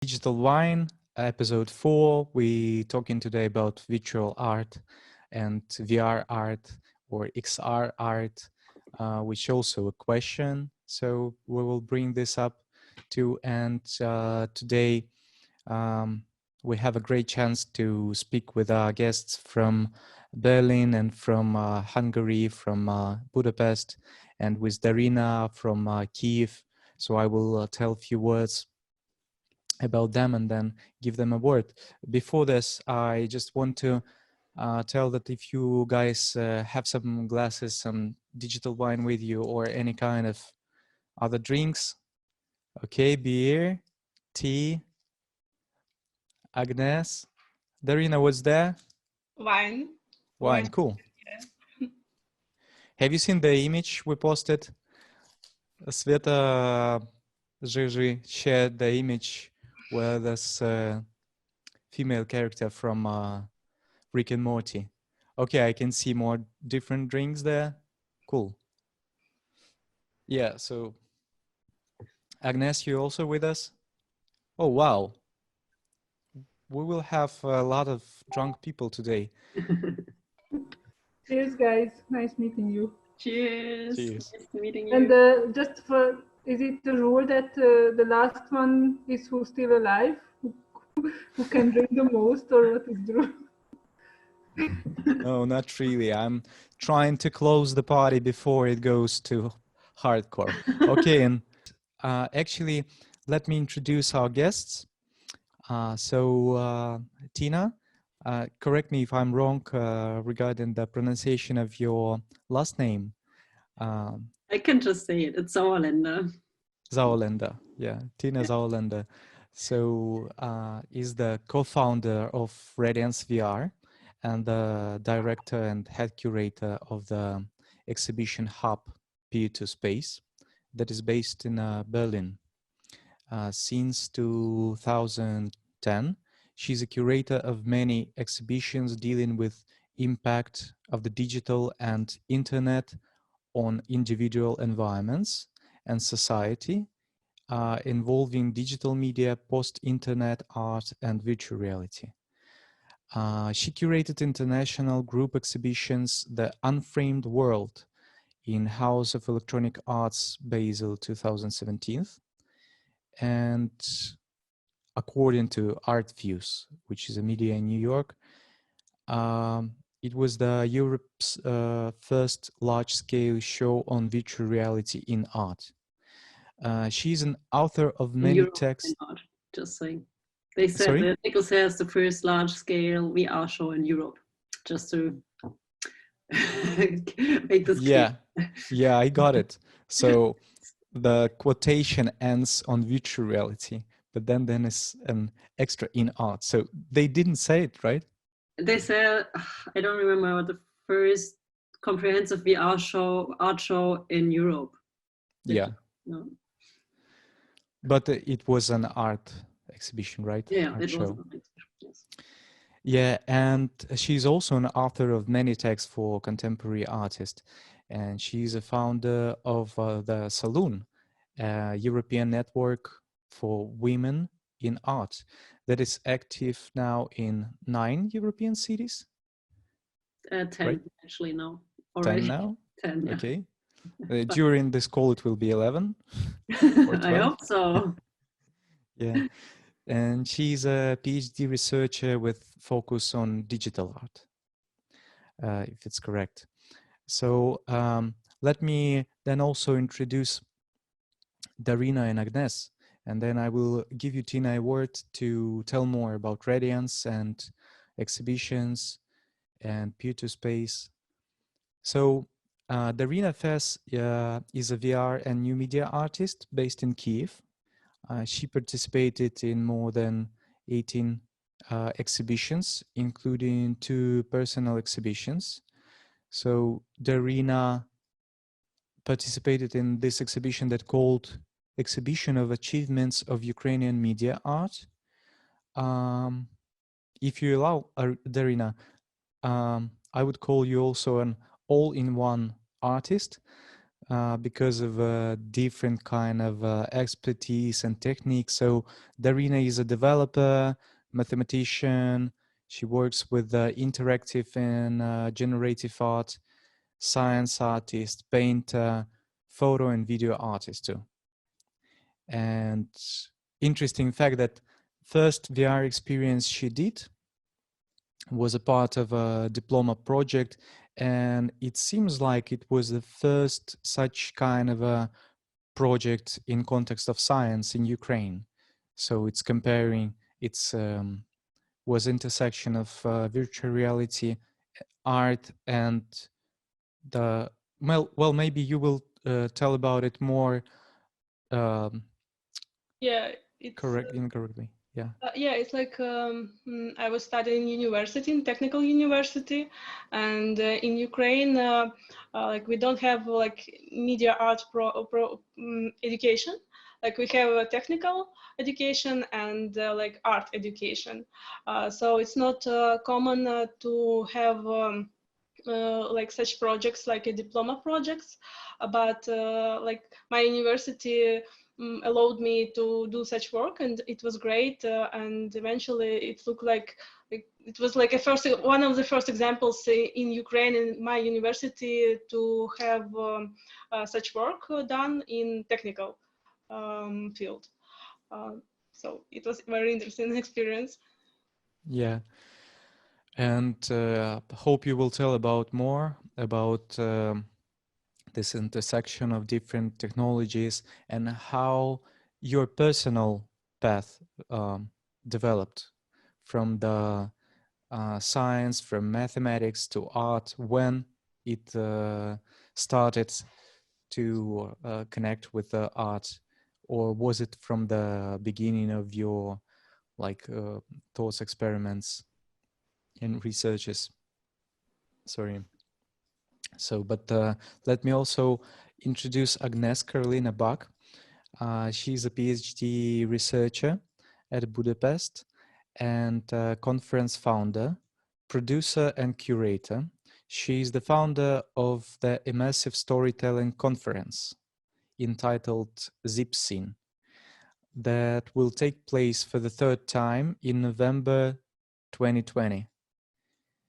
Digital Wine, episode 4. We talking today about virtual art and VR art or XR art, which also a question. So we will bring this up too. And today we have a great chance to speak with our guests from Berlin and from Hungary, from Budapest, and with Daryna from Kiev. So I will tell a few words about them and then give them a word. Before this, I just want to tell that if you guys have some glasses, some digital wine with you or any kind of other drinks, okay, beer, tea, Agnes, Daryna, what's there? Wine. Wine, cool. Yeah. Have you seen the image we posted? Sveta Zhizhi shared the image where this female character from Rick and Morty. Okay, I can see more different drinks there. Cool. Yeah, so Agnes, you also with us? Oh, wow. We will have a lot of drunk people today. Cheers, guys. Nice meeting you. Cheers. Cheers. Nice meeting you. And just for, is it the rule that the last one is who's still alive? Who can drink the most, or what is the rule? No, not really. I'm trying to close the party before it goes to hardcore. Okay, and actually, let me introduce our guests. Tina, correct me if I'm wrong regarding the pronunciation of your last name. I can just say it. It's Sauerländer. Sauerländer, yeah, Tina Sauerländer. So is the co-founder of Radiance VR and the director and head curator of the exhibition hub P2 Space that is based in Berlin. Since 2010, she's a curator of many exhibitions dealing with impact of the digital and internet on individual environments and society, involving digital media, post-internet art, and virtual reality. She curated international group exhibitions, The Unframed World in House of Electronic Arts, Basel 2017, and according to Art Views, which is a media in New York, it was the Europe's first large-scale show on virtual reality in art. She's an author of many texts. Just saying. They said Sorry? that Nicholas has the first large-scale VR show in Europe. Just to make this clear. Yeah, I got it. So the quotation ends on virtual reality, but then is an extra in art. So they didn't say it, right? They said, I don't remember, the first comprehensive VR show, art show in Europe. Yeah. No. But it was an art exhibition, right? Yeah, art it show. was an art exhibition, yes. Yeah, and she's also an author of many texts for contemporary artists. And she's a founder of the Saloon, a European network for women in art that is active now in 9 European cities. 10, right? actually, now. 10 now? 10, yeah. Okay. During this call, it will be 11 or 12. I hope so. Yeah. And she's a PhD researcher with focus on digital art, if it's correct. So let me then also introduce Daryna and Agnes, and then I will give you, Tina, a word to tell more about Radiance and exhibitions and P2 Space. So Daryna Fes is a VR and new media artist based in Kiev. She participated in more than 18 exhibitions, including 2 personal exhibitions. So Daryna participated in this exhibition that called Exhibition of Achievements of Ukrainian Media Art. If you allow, I would call you also an all-in-one artist because of different kind of expertise and techniques. So Daryna is a developer, mathematician. She works with interactive and generative art, science artist, painter, photo and video artist too. And interesting fact that first VR experience she did was a part of a diploma project, and it seems like it was the first such kind of a project in context of science in Ukraine. So it's comparing, it's was intersection of virtual reality, art, and the well maybe you will tell about it more. Yeah, it's Incorrectly. Yeah. Yeah, it's like I was studying university, in technical university, and in Ukraine, like we don't have like media art education. Like we have a technical education and like art education. So it's not common to have like such projects, like a diploma projects, but like my university allowed me to do such work, and it was great. And eventually, it looked like it was like one of the first examples in Ukraine in my university to have such work done in technical field. So it was a very interesting experience. Yeah. And hope you will tell about more about this intersection of different technologies and how your personal path developed from the science, from mathematics to art, when it started to connect with the art, or was it from the beginning of your like thoughts, experiments, and researches? Sorry. So, but let me also introduce Ágnes-Karolina Bock. She's a PhD researcher at Budapest and conference founder, producer and curator. She's the founder of the Immersive Storytelling Conference entitled Zipscene that will take place for the third time in November 2020.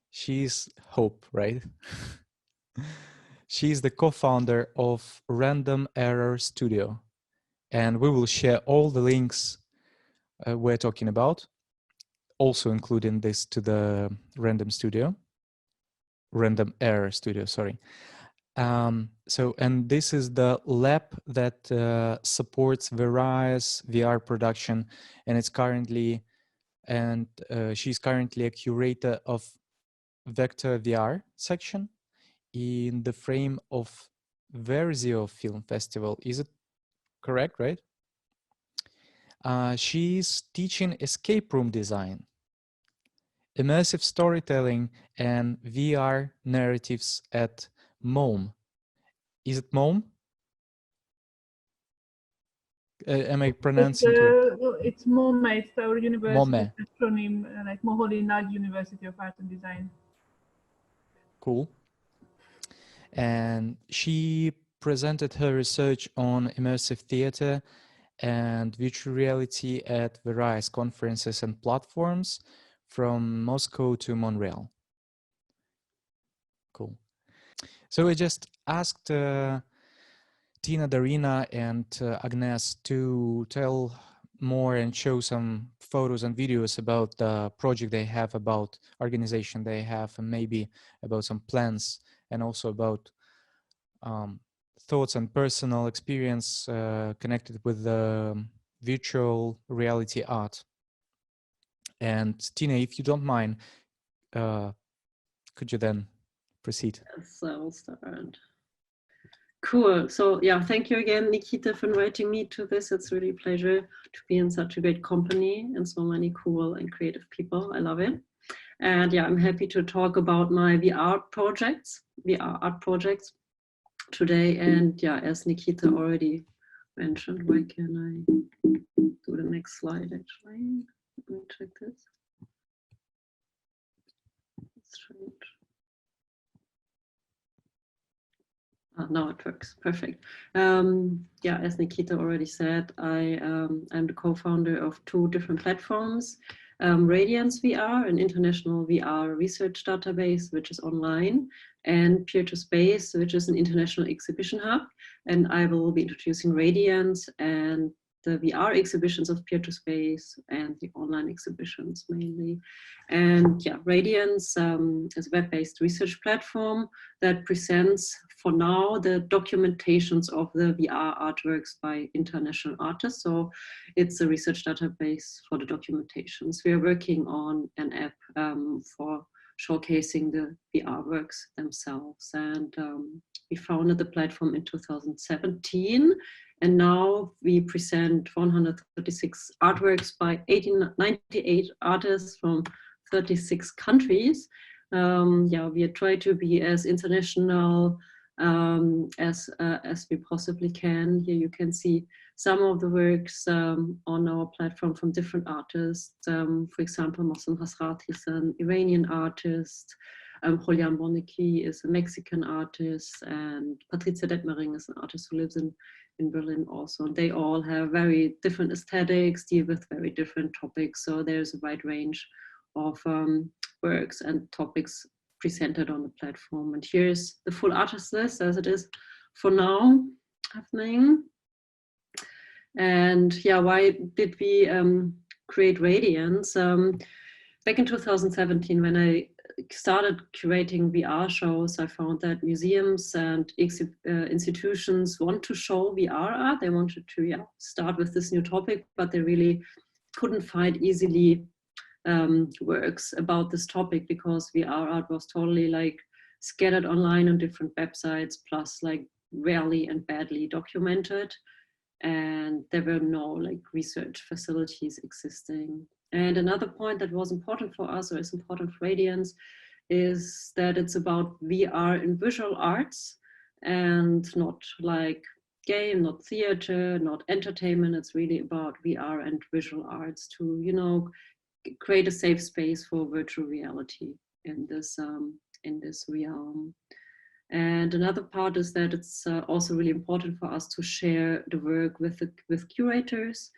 She's Hope, right? She's the co-founder of Random Error Studio, and we will share all the links we're talking about, also including this to the Random Error Studio, sorry. So, and this is the lab that supports various VR production, and it's currently, and she's currently a curator of Vektor VR section in the frame of Versio Film Festival. Is it correct, right? She's teaching escape room design, immersive storytelling, and VR narratives at MOM. Is it MOM? Am I pronouncing correct? It's MOME, it's our university MOME. acronym, like Moholy Nagy University of Art and Design. Cool. And she presented her research on immersive theater and virtual reality at various conferences and platforms from Moscow to Montreal. Cool. So I just asked Tina, Daryna, and Agnes to tell more and show some photos and videos about the project they have, about organization they have, and maybe about some plans, and also about thoughts and personal experience connected with the virtual reality art. And Tina, if you don't mind, could you then proceed? Yes, I will start. Cool. So yeah, thank you again, Nikita, for inviting me to this. It's really a pleasure to be in such a great company and so many cool and creative people. I love it. And yeah, I'm happy to talk about my VR art projects today. And yeah, as Nikita already mentioned, why can I do the next slide actually? Let me check this. It's strange. Now it works. Perfect. Yeah, as Nikita already said, I'm the co-founder of 2 different platforms. Radiance VR, an international VR research database, which is online, and Peer2Space, which is an international exhibition hub. And I will be introducing Radiance and the VR exhibitions of Peer2Space and the online exhibitions mainly. And yeah, Radiance is a web-based research platform that presents, for now, the documentations of the VR artworks by international artists. So it's a research database for the documentations. We are working on an app for showcasing the VR works themselves. And we founded the platform in 2017. And now we present 136 artworks by 98 artists from 36 countries. Yeah, we try to be as international as we possibly can. Here you can see some of the works on our platform from different artists. For example, Mohsen Hasrat is an Iranian artist. Julian Bonacci is a Mexican artist, and Patricia Detmering is an artist who lives in Berlin also. They all have very different aesthetics, deal with very different topics. So there's a wide range of works and topics presented on the platform. And here's the full artist list as it is for now happening. And yeah, why did we create Radiance? Back in 2017, when I started curating VR shows, I found that museums and institutions want to show VR art. They wanted to start with this new topic, but they really couldn't find easily works about this topic because VR art was totally like scattered online on different websites, plus like rarely and badly documented. And there were no like research facilities existing. And another point that was important for us, or is important for Radiance, is that it's about VR in visual arts and not like game, not theater, not entertainment. It's really about VR and visual arts to, you know, create a safe space for virtual reality in this realm. And another part is that it's also really important for us to share the work with curators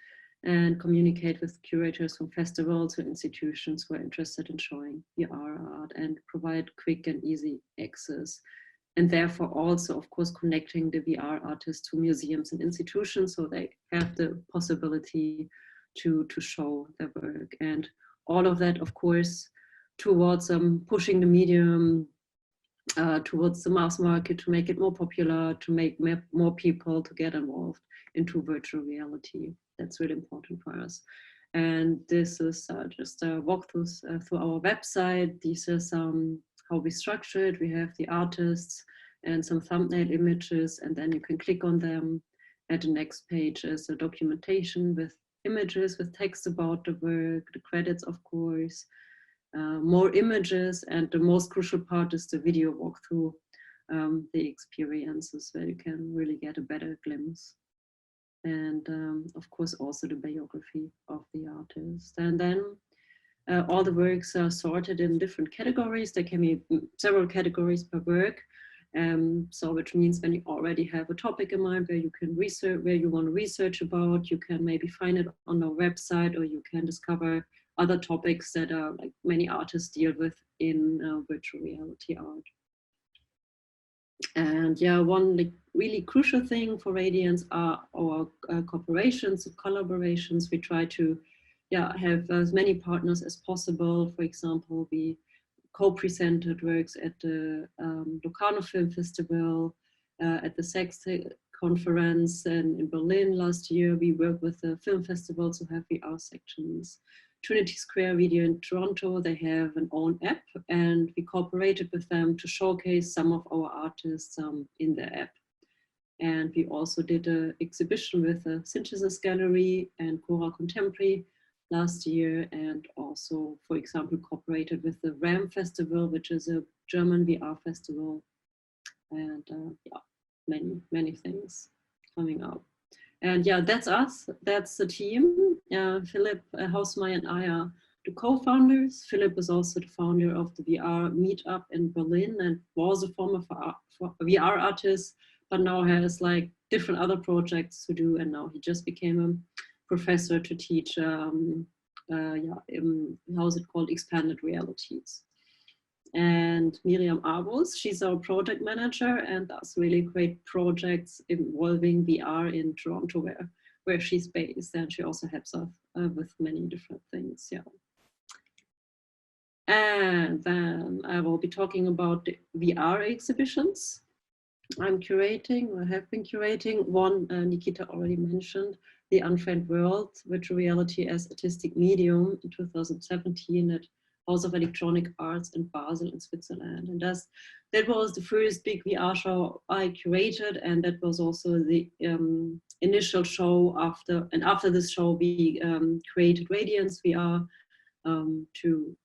and communicate with curators from festivals or institutions who are interested in showing VR art and provide quick and easy access. And therefore also, of course, connecting the VR artists to museums and institutions so they have the possibility to show their work. And all of that, of course, towards pushing the medium towards the mass market, to make it more popular, to make more people to get involved into virtual reality. That's really important for us. And this is just a walkthrough through our website. This is how we structure it. We have the artists and some thumbnail images, and then you can click on them. At the next page is a documentation with images, with text about the work, the credits, of course, more images, and the most crucial part is the video walkthrough, the experiences where you can really get a better glimpse. And of course also the biography of the artist. And then all the works are sorted in different categories. There can be several categories per work. So which means when you already have a topic in mind where you can research, where you want to research about, you can maybe find it on our website, or you can discover other topics that are like many artists deal with in virtual reality art. And yeah, one like really crucial thing for Radiance are our cooperations, collaborations. We try to have as many partners as possible. For example, we co-presented works at the Locarno Film Festival, at the Sex Conference, and in Berlin last year. We worked with the film festivals who have VR sections. Trinity Square Video in Toronto, they have an own app, and we cooperated with them to showcase some of our artists in the app. And we also did an exhibition with a Synthesis Gallery and Cora Contemporary last year, and also, for example, cooperated with the RAM Festival, which is a German VR festival. And many things coming up. And yeah, that's us, that's the team. Philip Hausmeier and I are the co-founders. Philip is also the founder of the VR meetup in Berlin and was a former VR artist, but now has like different other projects to do, and now he just became a professor to teach how's it called, expanded realities. And Miriam Abos, she's our project manager and does really great projects involving VR in Toronto, where she's based, and she also helps us with many different things. Yeah. And then I will be talking about the VR exhibitions I'm curating, or have been curating. One Nikita already mentioned, The Unfriend World, Virtual Reality as Artistic Medium in 2017 at House of Electronic Arts in Basel in Switzerland. And that was the first big VR show I curated, and that was also the initial show after this show we created Radiance VR to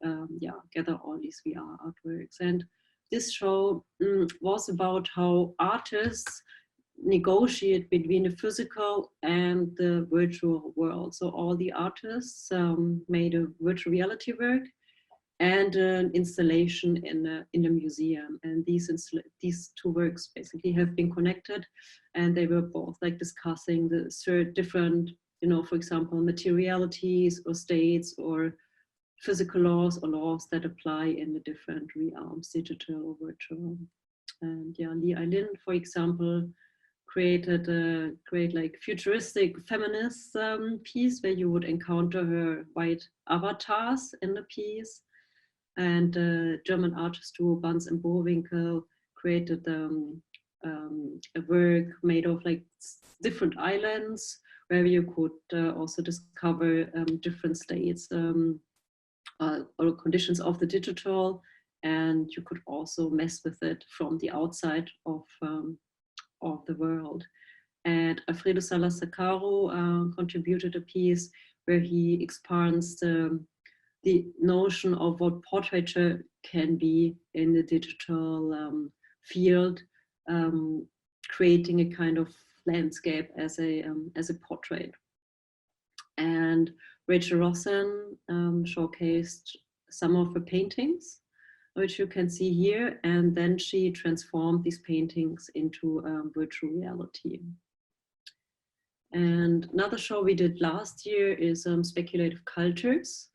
gather all these VR artworks. And this show was about how artists negotiate between the physical and the virtual world. So all the artists made a virtual reality work and an installation in a museum. And these two works basically have been connected, and they were both like discussing the different, for example, materialities or states or physical laws or laws that apply in the different realms, digital or virtual. And yeah, Lee Eileen, for example, created a great like futuristic feminist piece where you would encounter her white avatars in the piece. And German artist duo Buns and Bohrwinkel created a work made of like different islands where you could also discover different states or conditions of the digital, and you could also mess with it from the outside of the world. And Alfredo Salazar-Caro contributed a piece where he expands the notion of what portraiture can be in the digital field, creating a kind of landscape as a portrait. And Rachel Rossen showcased some of her paintings, which you can see here, and then she transformed these paintings into virtual reality. And another show we did last year is Speculative Cultures,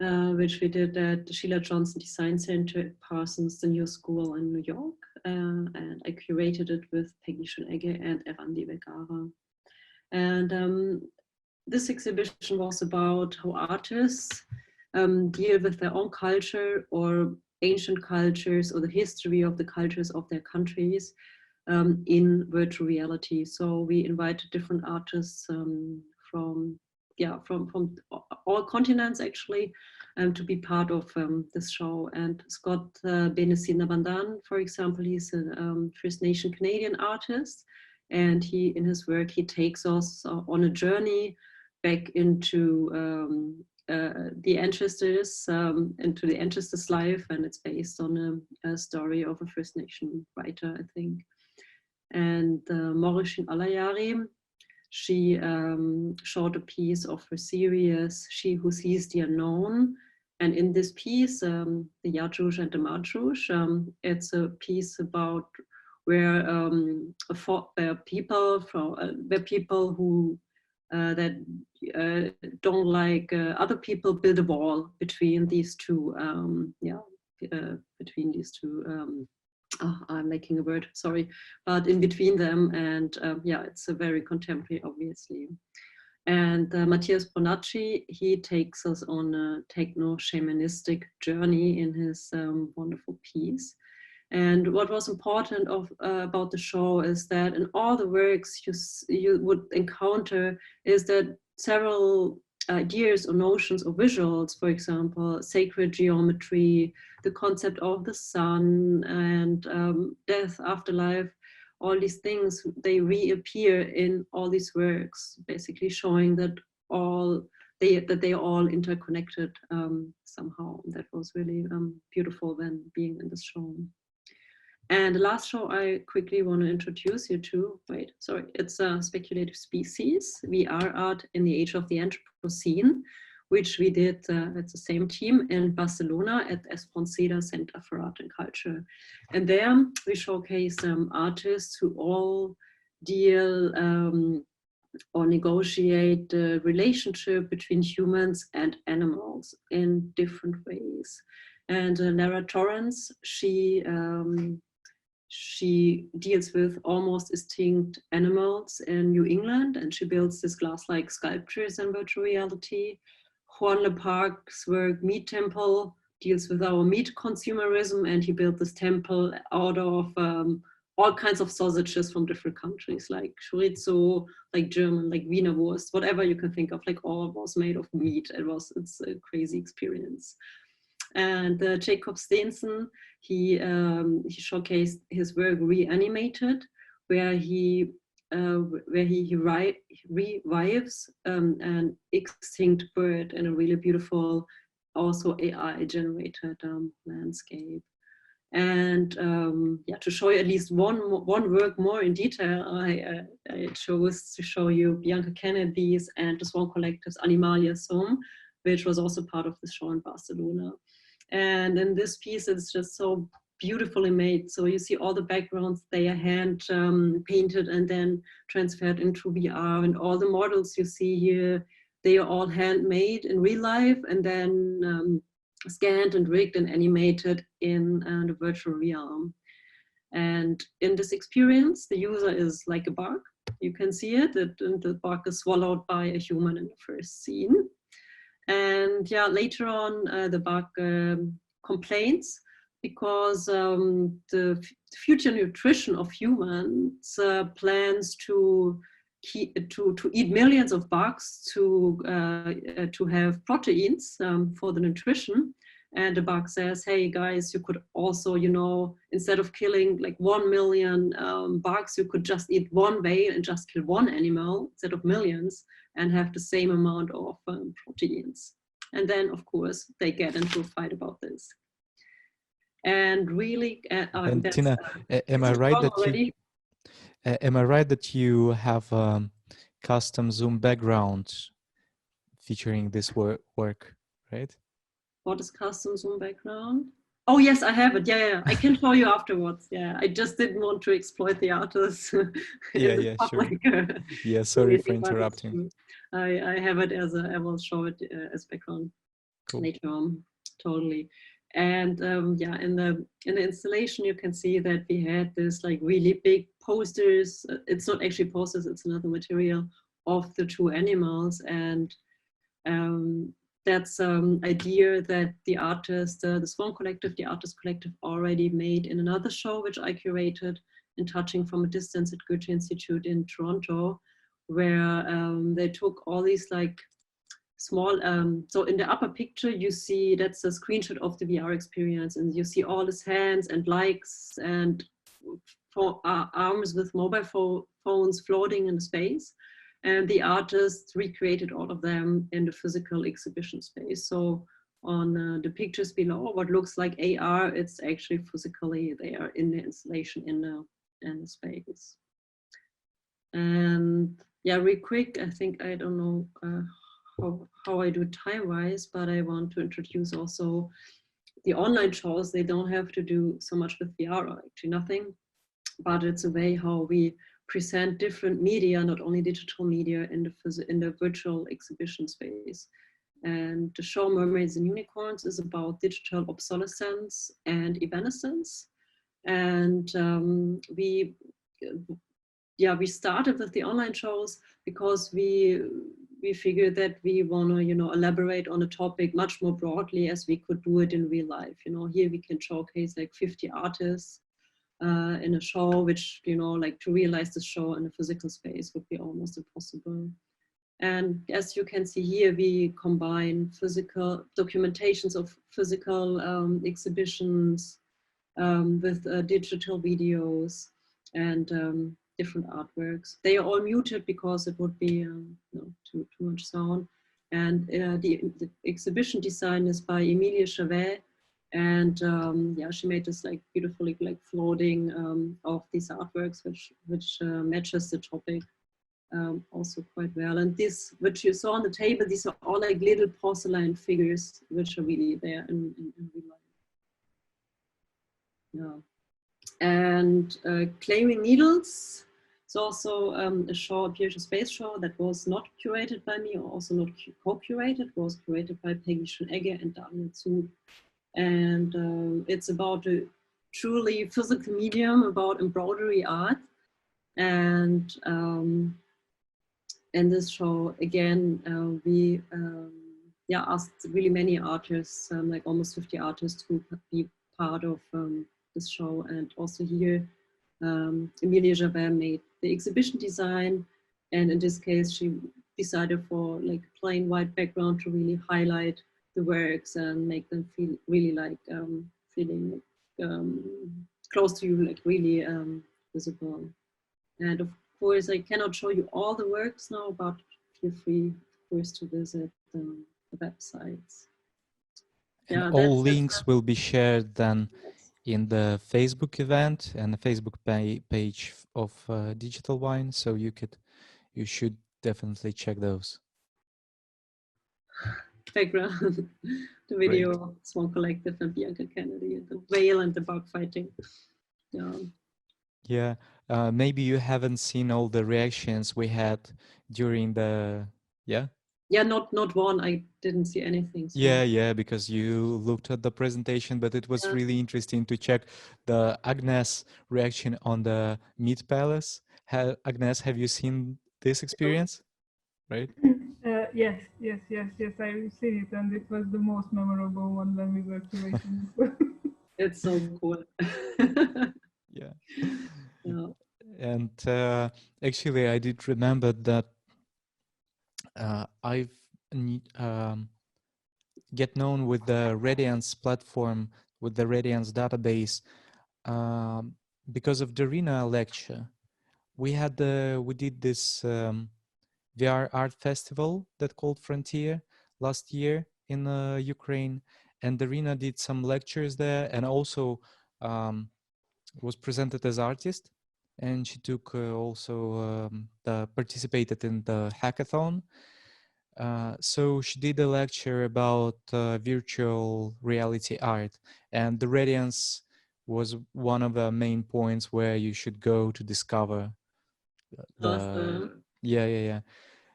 which we did at the Sheila Johnson Design Center at Parsons, the New School in New York. And I curated it with Peggy Schönegger and Evan de Vergara. And this exhibition was about how artists deal with their own culture or ancient cultures or the history of the cultures of their countries in virtual reality. So we invited different artists from all continents actually to be part of this show. And Scott Benison Abandon, for example, he's a First Nation Canadian artist, and in his work he takes us on a journey back into the ancestors, into the ancestors' life, and it's based on a story of a First Nation writer, I think. And Morishin Alayari, she showed a piece of her series, She Who Sees the Unknown. And in this piece, the Yajuj and the Majuj, it's a piece about where people who that don't like other people build a wall between these two, between these two. I'm making a word, sorry, but in between them, and it's a very contemporary, obviously. And Mattias Bonacci, he takes us on a techno-shamanistic journey in his wonderful piece. And what was important about the show is that in all the works you would encounter is that several ideas or notions or visuals, for example, sacred geometry, the concept of the sun and death, afterlife, all these things, they reappear in all these works, basically showing that they are all interconnected somehow. That was really beautiful when being in this show. And the last show I quickly want to introduce you to, it's Speculative Species, VR art in the age of the Anthropocene, which we did at the same team in Barcelona at Espronceda Center for Art and Culture. And there we showcased artists who all deal or negotiate the relationship between humans and animals in different ways. And Naira Torrance, she deals with almost extinct animals in New England, and she builds these glass-like sculptures in virtual reality. Juan Leparc's work, Meat Temple, deals with our meat consumerism, and he built this temple out of all kinds of sausages from different countries, like chorizo, like German, like Wiener Wurst, whatever you can think of, like all was made of meat. It's a crazy experience. And Jacob Steensen, he showcased his work Reanimated, where he revives an extinct bird in a really beautiful, also AI generated landscape. And to show you at least one work more in detail, I chose to show you Bianca Kennedy's and the Swan Collective's Animalia Sum, which was also part of the show in Barcelona. And in this piece, it's just so beautifully made. So you see all the backgrounds, they are hand painted and then transferred into VR. And all the models you see here, they are all handmade in real life and then scanned and rigged and animated in the virtual realm. And in this experience, the user is like a Bakk. You can see it, the Bakk is swallowed by a human in the first scene. And yeah, later on, the Bakk complains because the future nutrition of humans plans to eat millions of bugs to have proteins for the nutrition. And the Bakk says, hey guys, you could also, you know, instead of killing like 1 million bugs, you could just eat one whale and just kill one animal instead of millions and have the same amount of proteins. And then, of course, they get into a fight about this. And really, and Tina, am I right that you have custom Zoom background featuring this work, right? What is custom Zoom background? Oh yes, I have it. Yeah. I can show you afterwards. Yeah, I just didn't want to exploit the artists. Yeah, sure. Yeah, sorry for interrupting. I have it I will show it as background later on. Totally. And yeah, in the installation, you can see that we had this like really big posters. It's not actually posters; it's another material of the two animals, and that's idea that the artist, the Swan Collective, the Artist Collective already made in another show, which I curated in Touching from a Distance at Goethe Institute in Toronto, where they took all these like small, so in the upper picture, you see that's a screenshot of the VR experience, and you see all his hands and likes and arms with mobile phones floating in space. And the artist recreated all of them in the physical exhibition space. So on the pictures below, what looks like AR, it's actually physically they are in the installation in the space. And yeah, real quick, I think I don't know how I do time-wise, but I want to introduce also the online shows. They don't have to do so much with VR, or actually nothing, but it's a way how we present different media, not only digital media, in the virtual exhibition space. And the show Mermaids and Unicorns is about digital obsolescence and evanescence. And we started with the online shows because we figured that we want to, you know, elaborate on a topic much more broadly as we could do it in real life. You know, here we can showcase like 50 artists in a show, which, you know, like to realize the show in a physical space would be almost impossible. And as you can see here, we combine physical documentations of physical exhibitions with digital videos and different artworks. They are all muted because it would be too much sound. And the exhibition design is by Emilia Chavet. And yeah, she made this like beautifully like floating of these artworks, which matches the topic. also quite well. And this, which you saw on the table, these are all like little porcelain figures, which are really there in real life. Yeah. And Claiming Needles. It's also a show, a Future Space show that was not curated by me, or also not co-curated, was curated by Peggy Schönegger and Daniel Zu. And it's about a truly physical medium, about embroidery art. And in this show, again, we asked really many artists, like almost 50 artists, to be part of this show. And also here, Emilia Javert made the exhibition design, and in this case she decided for like plain white background to really highlight the works and make them feel really like feeling close to you, like really visible. And of course I cannot show you all the works now, but feel free of course to visit the websites. And yeah, all links will be shared then in the Facebook event and the Facebook page of Digital Wine, so you should definitely check those. Background, the video, Small Collective and Bianca Kennedy, and the whale and the bug fighting. Yeah, maybe you haven't seen all the reactions we had during the Yeah, not one. I didn't see anything. So. Yeah, because you looked at the presentation, but it was really interesting to check the Agnes reaction on the Meat Palace. Agnes, have you seen this experience? Right? Yes, I've seen it, and it was the most memorable one when we were curating. It's so cool. Yeah. Yeah. And actually, I did remember that I've get known with the Radiance platform, with the Radiance database, because of Daryna lecture. We did this VR art festival that called Frontier last year in Ukraine, and Daryna did some lectures there, and also was presented as artist, and she took also participated in the hackathon. So she did a lecture about virtual reality art, and the Radiance was one of the main points where you should go to discover the Awesome. yeah.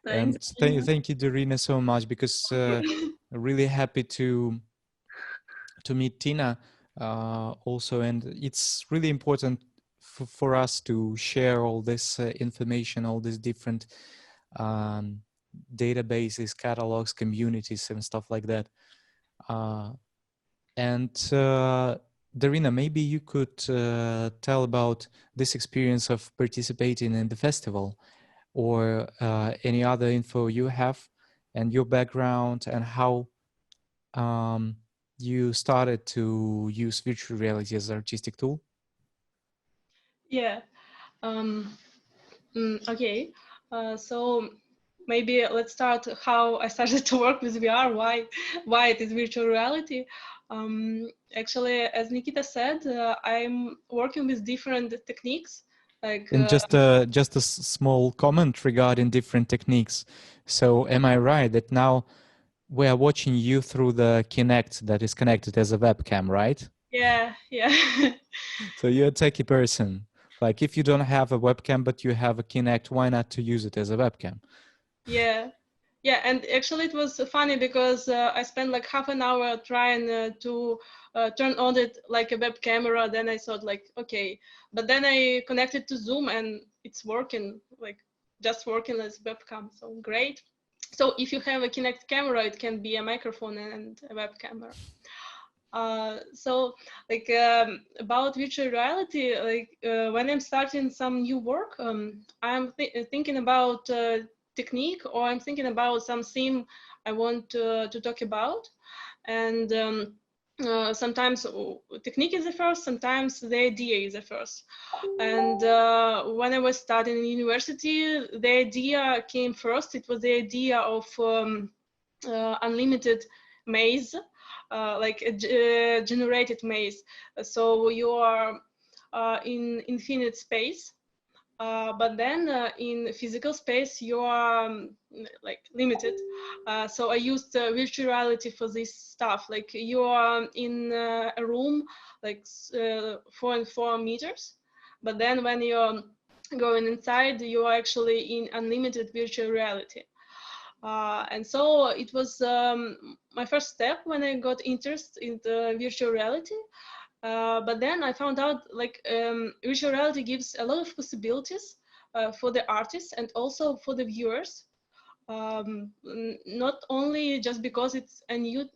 Thanks. And thank you, Daryna, so much, because really happy to meet Tina also, and it's really important for us to share all this information, all these different databases, catalogs, communities, and stuff like that. And Daryna, maybe you could tell about this experience of participating in the festival, or any other info you have, and your background, and how you started to use virtual reality as an artistic tool. Yeah. Okay. So maybe let's start how I started to work with VR. Why it is virtual reality? Actually, as Nikita said, I'm working with different techniques. Like, and just a small comment regarding different techniques. So am I right that now we are watching you through the Kinect that is connected as a webcam, right? Yeah. So you're a techie person. Like, if you don't have a webcam but you have a Kinect, why not to use it as a webcam? Yeah, and actually it was funny because I spent like half an hour trying to turn on it like a web camera. Then I thought like, okay, but then I connected to Zoom and it's working, like just working as webcam, so great. So if you have a Kinect camera, it can be a microphone and a web camera. So like about virtual reality, like when I'm starting some new work, I'm thinking about technique, or I'm thinking about some theme I want to talk about. And sometimes technique is the first, sometimes the idea is the first. And when I was studying in university, the idea came first. It was the idea of unlimited maze, like a generated maze. So you are in infinite space. But then in physical space, you are like limited. So I used virtual reality for this stuff. Like you are in a room like 4 and 4 meters, but then when you're going inside, you are actually in unlimited virtual reality. And so it was my first step when I got interested in the virtual reality. But then I found out like virtual reality gives a lot of possibilities for the artists and also for the viewers. Not only just because it's a new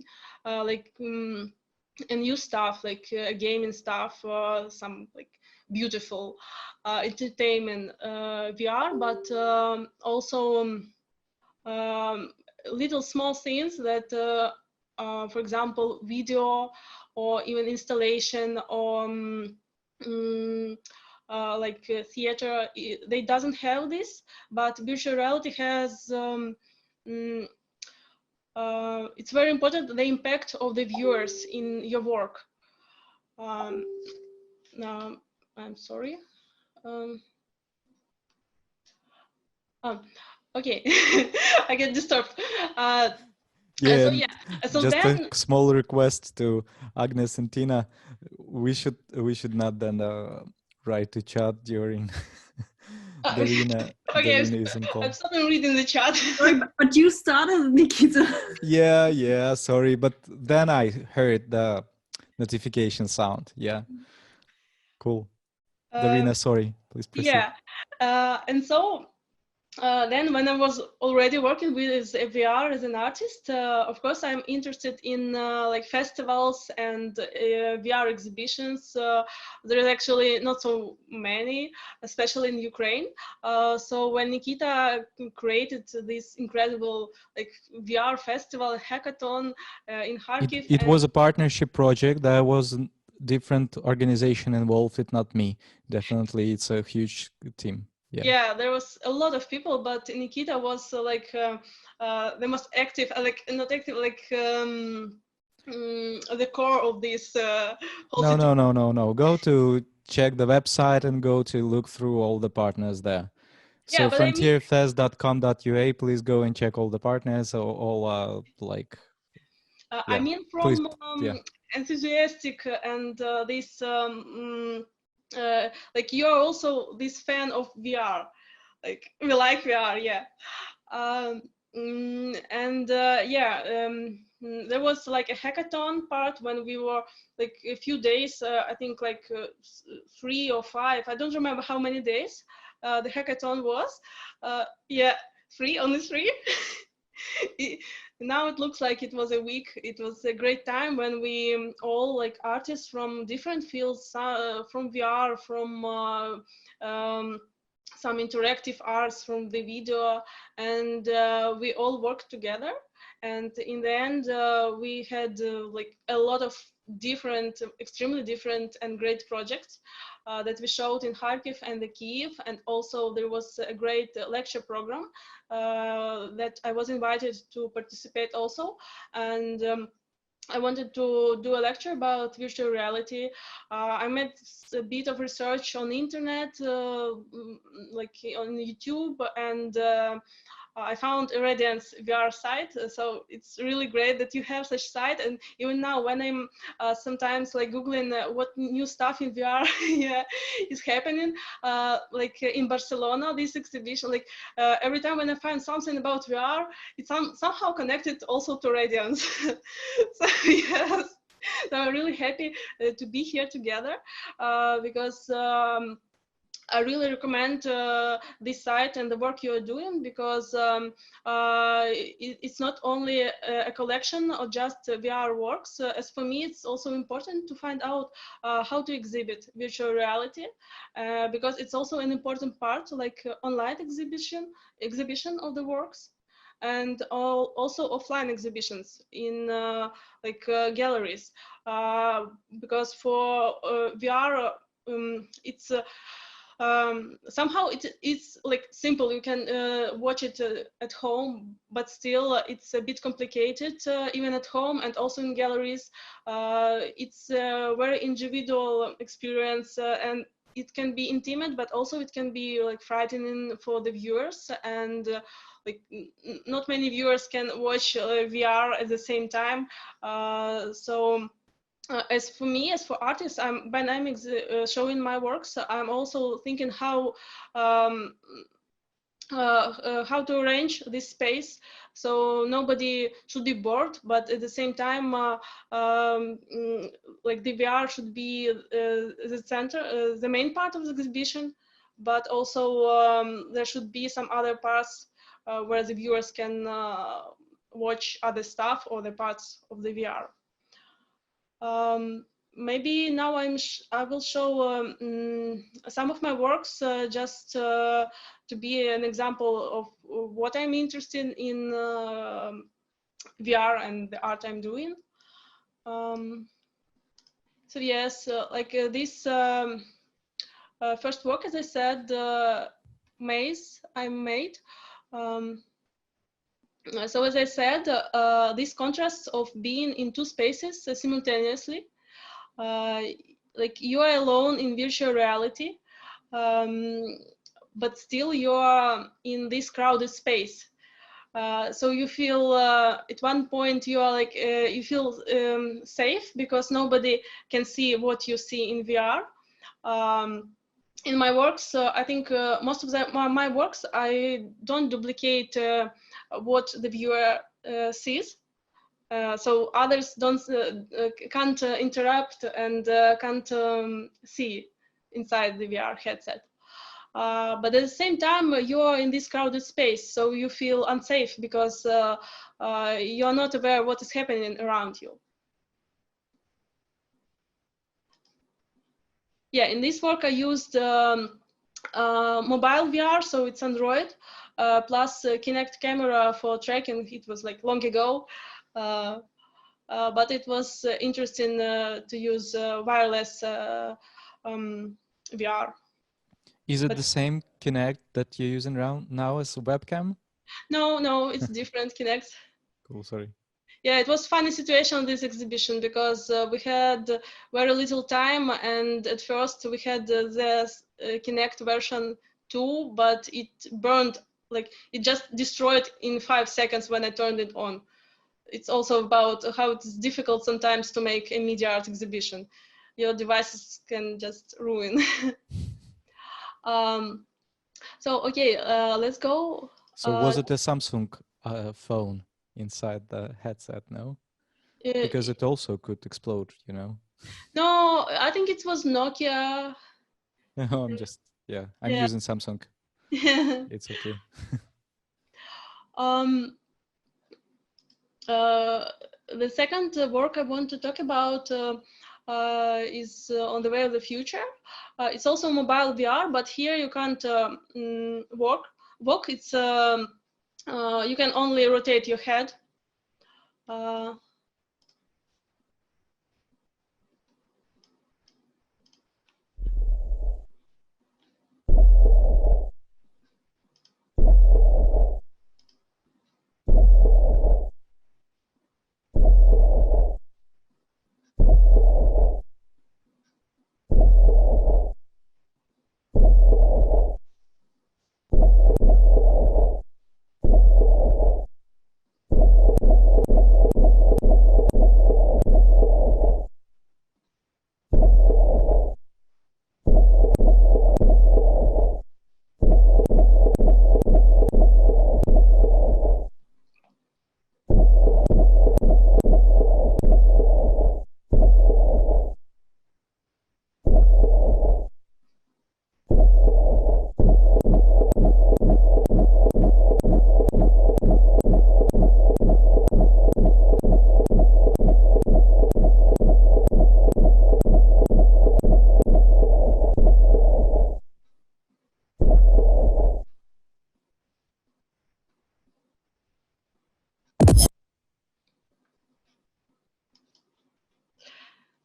a new stuff like gaming stuff or some like beautiful entertainment VR, but also little small things that, for example, video or even installation or theater, they doesn't have this, but virtual reality has. It's very important the impact of the viewers in your work. Now, I'm sorry. Okay, I get disturbed. Yeah, So just then, a small request to Agnes and Tina. We should not then write to chat during Daryna is on call. I'm stopping reading the chat. Sorry, but you started, Nikita. Yeah, sorry, but then I heard the notification sound. Yeah, cool. Daryna, sorry, please proceed. Yeah, and so then when I was already working with VR as an artist, of course, I'm interested in like festivals and VR exhibitions. There is actually not so many, especially in Ukraine. So when Nikita created this incredible like VR festival hackathon in Kharkiv, it was a partnership project. There was a different organization involved. It's not me. Definitely, it's a huge team. Yeah, there was a lot of people, but Nikita was the most active, not active, the core of this whole situation. No. Go to check the website and go to look through all the partners there. So frontierfest.com.ua, please go and check all the partners, all I mean, from enthusiastic and this like you're also this fan of VR, like we like VR, yeah. There was like a hackathon part when we were like a few days, I think like 3 or 5, I don't remember how many days the hackathon was. Only 3. Now it looks like it was a week. It was a great time when we all like artists from different fields, from VR, from some interactive arts, from the video, and we all worked together. And in the end, we had like a lot of different, extremely different and great projects that we showed in Kharkiv and the Kyiv. And also there was a great lecture program that I was invited to participate also. And I wanted to do a lecture about virtual reality. I made a bit of research on the internet, like on YouTube, and I found a Radiance VR site, so it's really great that you have such site. And even now, when I'm sometimes like Googling what new stuff in VR is happening, like in Barcelona, this exhibition, like every time when I find something about VR, it's somehow connected also to Radiance. So yes, so I'm really happy to be here together because I really recommend this site and the work you're doing, because it's not only a collection of just VR works. As for me, it's also important to find out how to exhibit virtual reality, because it's also an important part, like online exhibition of the works, and also offline exhibitions in galleries, because for VR it's somehow it's like simple. You can watch it at home, but still it's a bit complicated even at home and also in galleries. It's a very individual experience, and it can be intimate, but also it can be like frightening for the viewers, and like not many viewers can watch VR at the same time. As for me, as for artists, when I'm showing my works, I'm also thinking how to arrange this space so nobody should be bored, but at the same time, like the VR should be the center, the main part of the exhibition, but also there should be some other parts where the viewers can watch other stuff or the parts of the VR. Maybe now I will show some of my works just to be an example of what I'm interested in VR and the art I'm doing. So yes, like this first work, as I said, maze I made. So as I said, this contrast of being in two spaces simultaneously, like you are alone in virtual reality, but still you are in this crowded space. So you feel at one point you are like you feel safe because nobody can see what you see in VR. In my works, I think most of my works, I don't duplicate what the viewer sees. So others can't interrupt and can't see inside the VR headset. But at the same time, you're in this crowded space, so you feel unsafe because you're not aware what is happening around you. Yeah, in this work I used mobile VR, so it's Android, plus Kinect camera for tracking. It was like long ago. But it was interesting to use wireless VR. Is it the same Kinect that you're using now as a webcam? No, it's different Kinect. Cool, sorry. Yeah, it was a funny situation on this exhibition because we had very little time, and at first we had the Kinect version 2, but it burned, like it just destroyed in 5 seconds when I turned it on. It's also about how it's difficult sometimes to make a media art exhibition. Your devices can just ruin. So, okay, let's go. So was it a Samsung phone inside the headset, no? Because it also could explode, you know? No, I think it was Nokia. I'm just, yeah, I'm using Samsung. It's okay. The second work I want to talk about is On the Way of the Future. It's also mobile VR, but here you can't walk. It's you can only rotate your head.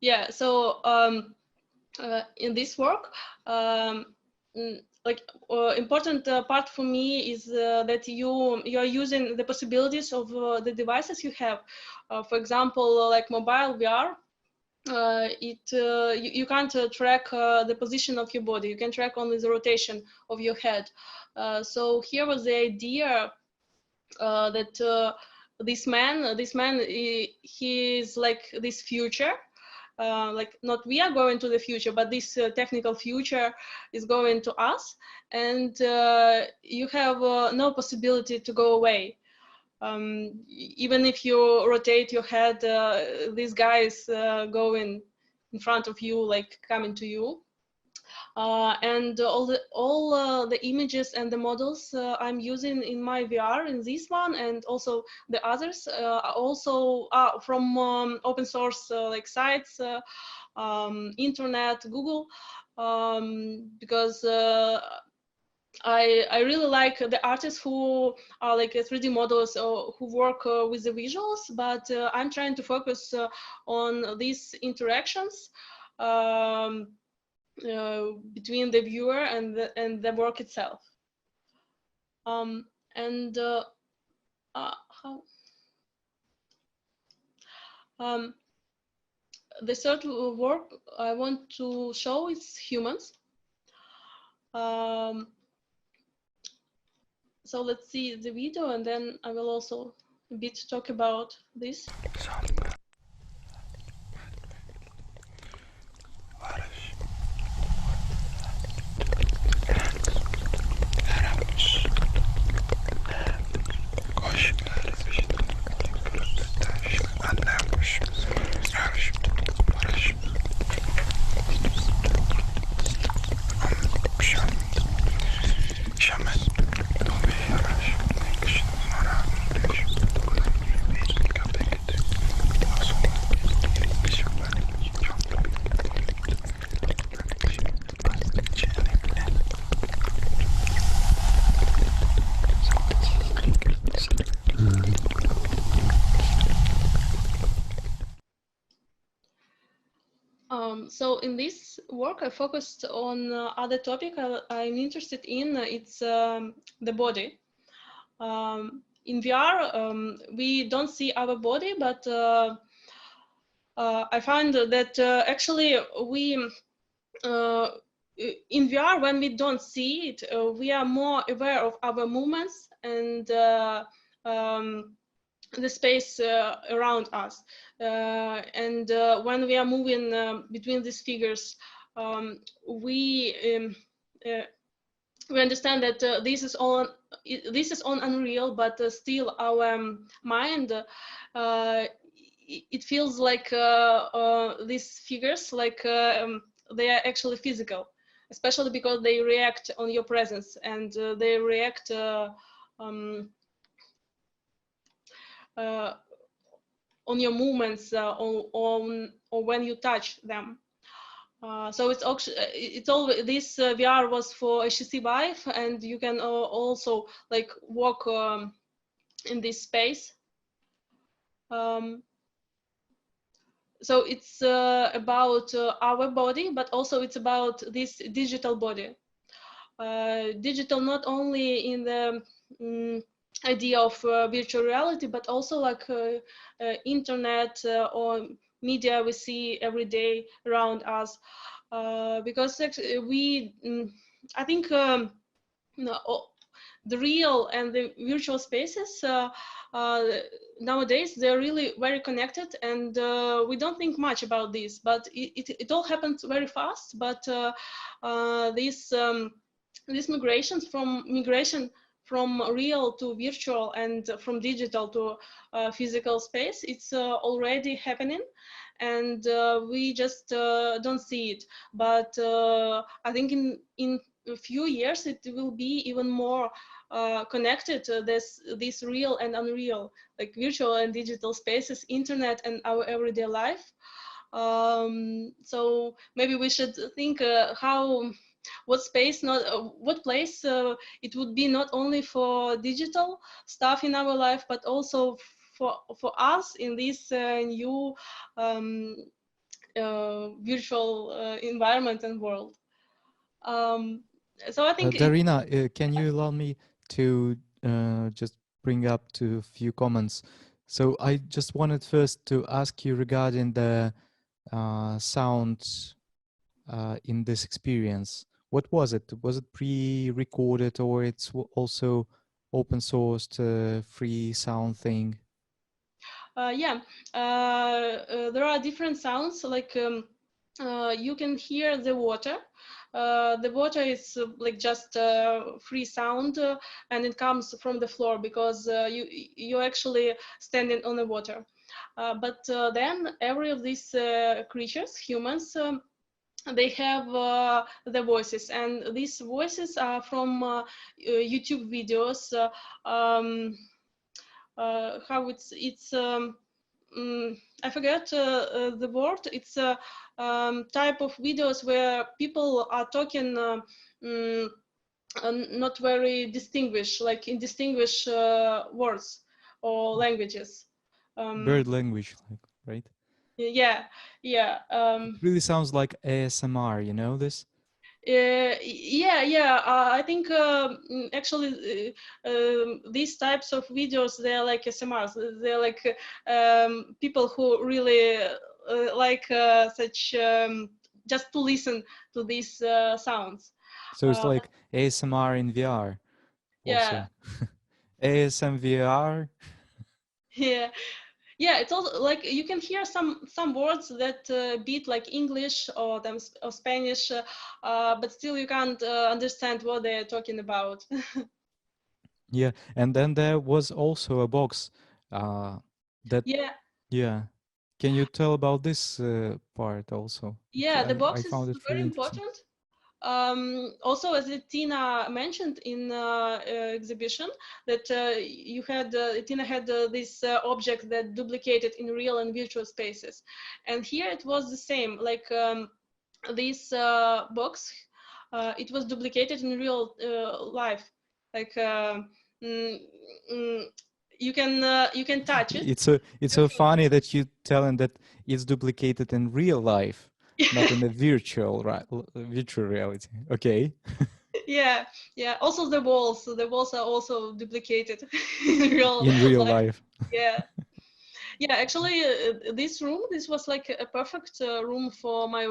Yeah, so in this work, like important part for me is that you are using the possibilities of the devices you have. For example, like mobile VR, you can't track the position of your body. You can track only the rotation of your head. So here was the idea that this man, he is like this future. Like not we are going to the future, but this technical future is going to us, and you have no possibility to go away. Even if you rotate your head, this guy is going in front of you, like coming to you. And all the images and the models I'm using in my VR in this one, and also the others also are from open source like sites, internet, Google, because I really like the artists who are like 3D models or who work with the visuals, but I'm trying to focus on these interactions between the viewer and the work itself. The third work I want to show is humans. So let's see the video, and then I will also a bit talk about this. So in this work, I focused on other topic I'm interested in. It's the body. In VR, we don't see our body, but I find that actually we, in VR, when we don't see it, we are more aware of our movements and the space around us. And when we are moving between these figures, we understand that this is on unreal, but still our mind it feels like these figures like they are actually physical, especially because they react on your presence, and they react on your movements, or when you touch them. So it's all this VR was for HTC Vive, and you can also like walk in this space. So it's about our body, but also it's about this digital body. Digital not only in the idea of virtual reality, but also like internet or media we see every day around us. Because we, I think the real and the virtual spaces nowadays, they're really very connected, and we don't think much about this, but it all happens very fast. But these migrations from real to virtual and from digital to physical space, it's already happening, and we just don't see it. But I think in a few years it will be even more connected, this real and unreal, like virtual and digital spaces, internet and our everyday life. So maybe we should think what space, what place it would be, not only for digital stuff in our life, but also for us in this new virtual environment and world. So I think Daryna, can you allow me to just bring up to a few comments? So I just wanted first to ask you regarding the sound in this experience? What was it? Was it pre-recorded, or it's also open sourced free sound thing? Yeah, there are different sounds. Like you can hear the water. The water is like just free sound, and it comes from the floor because you're actually standing on the water. But then every of these creatures, humans, they have the voices, and these voices are from YouTube videos. How it's I forget the word. It's a type of videos where people are talking not very distinguished, like indistinguished words or languages. Bird language, like, right? Yeah, yeah. It really sounds like ASMR, you know this? Yeah. I think actually these types of videos, they're like SMRs. They're like people who really like such just to listen to these sounds. So it's like ASMR in VR Yeah, also. ASMVR. yeah. It's also like you can hear some words that beat like English or or Spanish, but still you can't understand what they're talking about. Yeah, and then there was also a box that, Yeah. yeah. Can you tell about this part also? Yeah, the I box is found it very really interesting. important. Also, as Tina mentioned in exhibition, that Tina had this object that duplicated in real and virtual spaces, and here it was the same. Like this box, it was duplicated in real life. Like mm, mm, you can touch it. It's so funny that you telling that it's duplicated in real life, not in the virtual reality. Okay. Yeah. Also the walls are also duplicated in real In real life. life. Yeah, actually this room, this was like a perfect room for my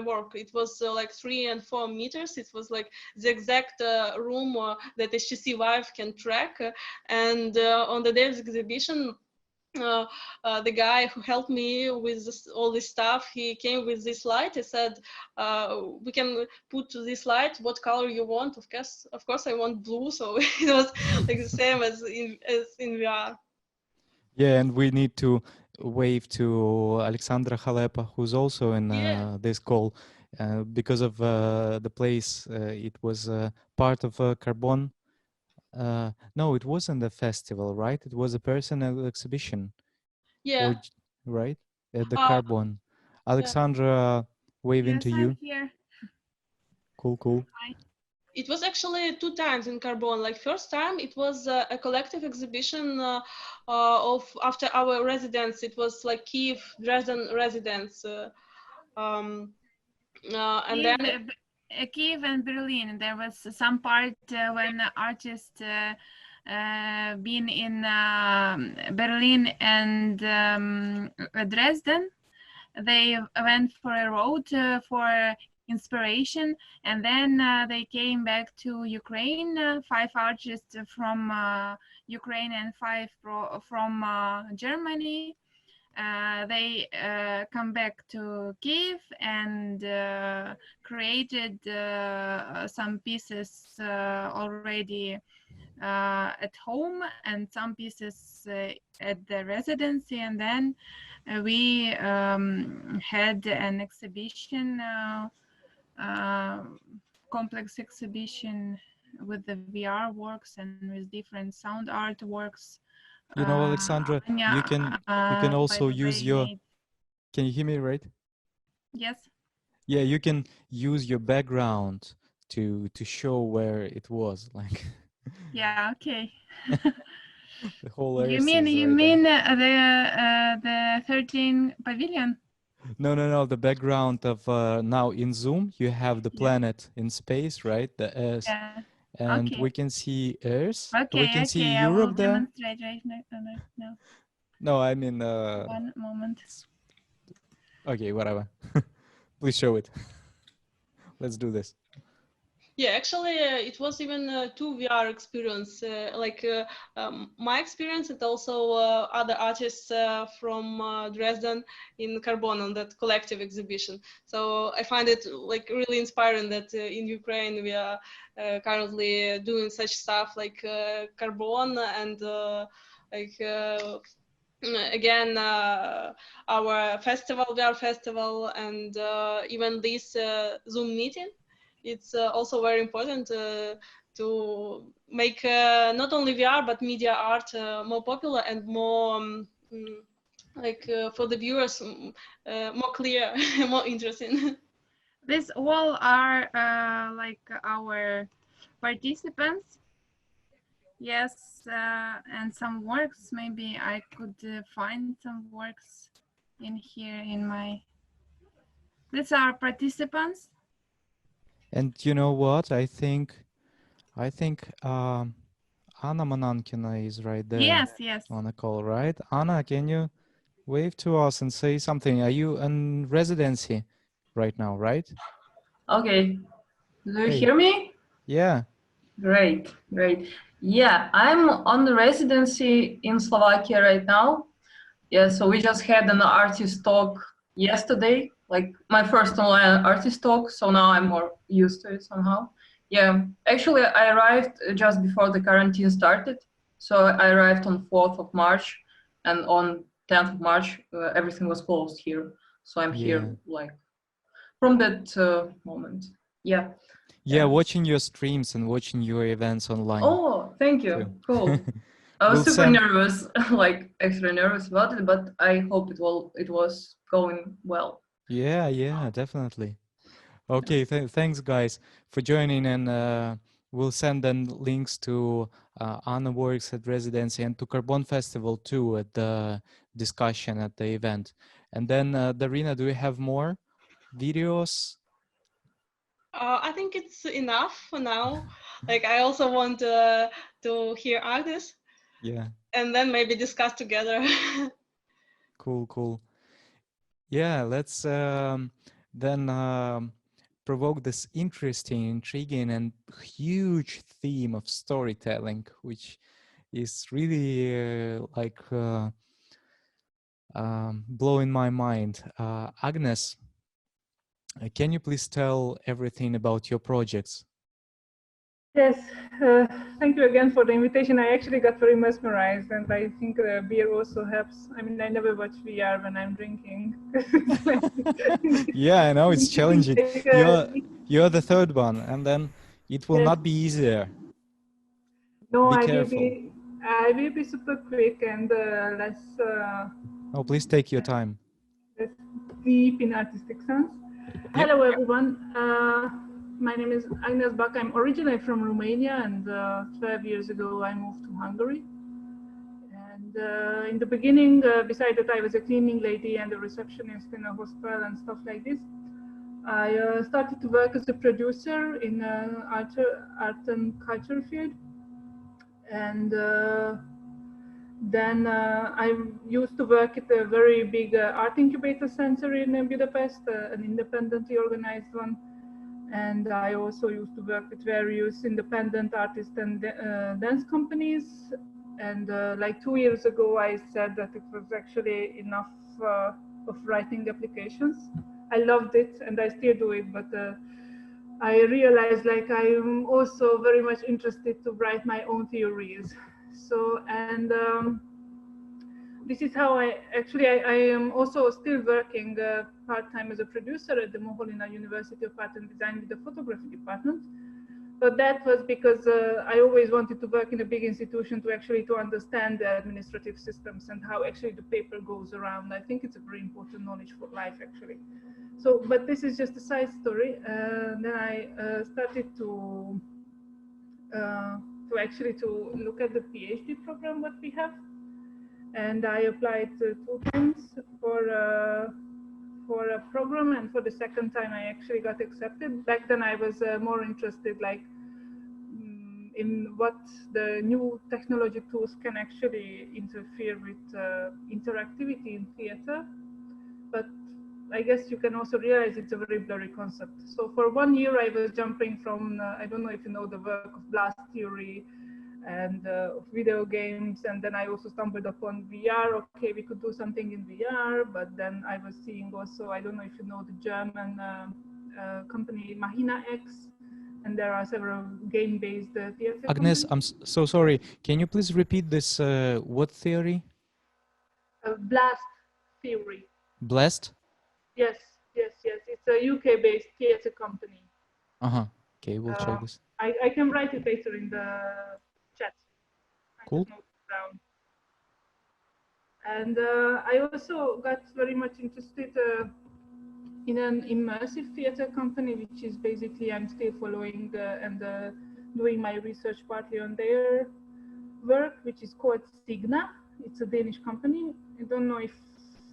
work. It was like 3 and 4 meters. It was like the exact room that HTC Vive can track, and on the day of the exhibition, the guy who helped me with all this stuff, he came with this light. He said, we can put this light what color you want. Of course I want blue, so it was like the same as in VR. Yeah, and we need to wave to Alexandra Halepa, who's also in this call, because of the place. It was part of a Carbon. No, it wasn't a festival, right? It was a personal exhibition, Yeah. right? At the uh, Carbon. yeah. Alexandra, waving Yes, to I'm you. here. Cool. It was actually 2 times in Carbon. Like first time, it was a collective exhibition of after our residence. It was like Kiev, Dresden residence, and Kiev, then Kiev and Berlin. There was some part when artists been in Berlin and Dresden. They went for a road for inspiration, and then they came back to Ukraine. 5 artists from Ukraine and 5 from Germany. They come back to Kiev and created some pieces already at home and some pieces at the residency, and then we had an exhibition, complex exhibition with the VR works and with different sound artworks. You know, Alexandra, you can also use your. Can you hear me, right? Yes. Yeah, you can use your background to show where it was, like. Yeah. Okay. The whole You mean the 13 pavilion? No. The background of now in Zoom, you have the planet in space, right? The Earth. Yeah. And Okay. we can see Earth. Okay. We can see I will Europe there. demonstrate right now. No, I mean. One moment. Okay, whatever. Please show it. Let's do this. Yeah, actually, it was even 2 VR experience, my experience and also other artists from Dresden in Carbon on that collective exhibition. So I find it like really inspiring that in Ukraine we are currently doing such stuff like Carbon and again our festival, VR festival, and even this Zoom meeting. It's also very important to make not only VR but media art more popular and more for the viewers more clear, more interesting. These all are like our participants. Yes, and some works. Maybe I could find some works in here in my. These are participants. And you know what? I think Anna Manankina is right there. Yes, yes. On the call, right? Anna, can you wave to us and say something? Are you in residency right now, right? Okay. Do you Hey. hear me? Yeah. Great, great. Yeah, I'm on the residency in Slovakia right now. Yeah, so we just had an artist talk yesterday, like my first online artist talk, so now I'm more used to it somehow. Yeah, actually I arrived just before the quarantine started. So I arrived on 4th of March, and on 10th of March, everything was closed here. So I'm here like from that moment. Yeah. Yeah, watching your streams and watching your events online. Oh, thank you. too. Cool. I was We'll super send- nervous, like extra nervous about it, but I hope it was going well. Yeah, definitely. Okay, thanks guys for joining, and we'll send then links to Anna Works at Residency and to Carbon Festival too at the discussion at the event. And then Daryna, do we have more videos? I think it's enough for now. Like I also want to hear Agnes. Yeah. And then maybe discuss together. Cool. Yeah, let's then provoke this interesting, intriguing, and huge theme of storytelling, which is really blowing my mind. Agnes, can you please tell everything about your projects? Yes, thank you again for the invitation. I actually got very mesmerized, and I think beer also helps. I mean, I never watch VR when I'm drinking. Yeah, I know it's challenging. You're the third one, and then it will not be easier. No, Be careful. I will be super quick and less. Oh, please take your time. Less deep in artistic sense. Yep. Hello, everyone. My name is Agnes Bakk. I'm originally from Romania, and 12 years ago I moved to Hungary. And in the beginning, besides that, I was a cleaning lady and a receptionist in a hostel and stuff like this. I started to work as a producer in art and culture field, and then I used to work at a very big art incubator center in Budapest, an independently organized one. And I also used to work with various independent artists and dance companies. And like 2 years ago, I said that it was actually enough of writing applications. I loved it and I still do it, but I realized like I'm also very much interested to write my own theories. So, and this is how I am also still working part-time as a producer at the Moholina University of Art and Design with the photography department. But that was because I always wanted to work in a big institution to understand the administrative systems and how actually the paper goes around. I think it's a very important knowledge for life actually. So, but this is just a side story. Then I started to look at the PhD program what we have. And I applied 2 times for a program, and for the second time I actually got accepted. Back then I was more interested like in what the new technology tools can actually interfere with interactivity in theater. But I guess you can also realize it's a very blurry concept. So for 1 year, I was jumping from, I don't know if you know the work of blast theory and of video games. And then I also stumbled upon VR. Okay, we could do something in VR, but then I was seeing also, I don't know if you know the German company Mahina X, and there are several game-based theater Agnes, companies. I'm so sorry. Can you please repeat this? What theory? Blast theory. Blast? Yes, yes, yes. It's a UK-based theater company. Uh-huh. Okay, we'll check this. I can write it later in the chat. Cool. I just note it down. And I also got very much interested in an immersive theater company, which is basically I'm still following and doing my research partly on their work, which is called Signa. It's a Danish company. I don't know if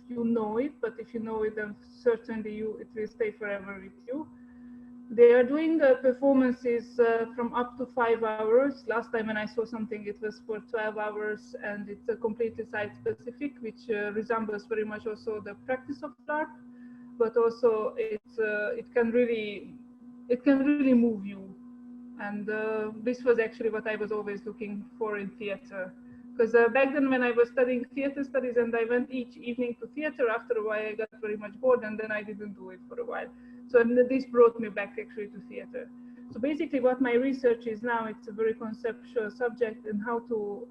you know it, but if you know it, then certainly it will stay forever with you. They are doing performances from up to 5 hours. Last time when I saw something, it was for 12 hours, and it's completely site-specific, which resembles very much also the practice of art, but also it can really move you. And this was actually what I was always looking for in theater. Because back then when I was studying theater studies and I went each evening to theater, after a while I got very much bored and then I didn't do it for a while. So this brought me back actually to theater. So basically what my research is now, it's a very conceptual subject in how to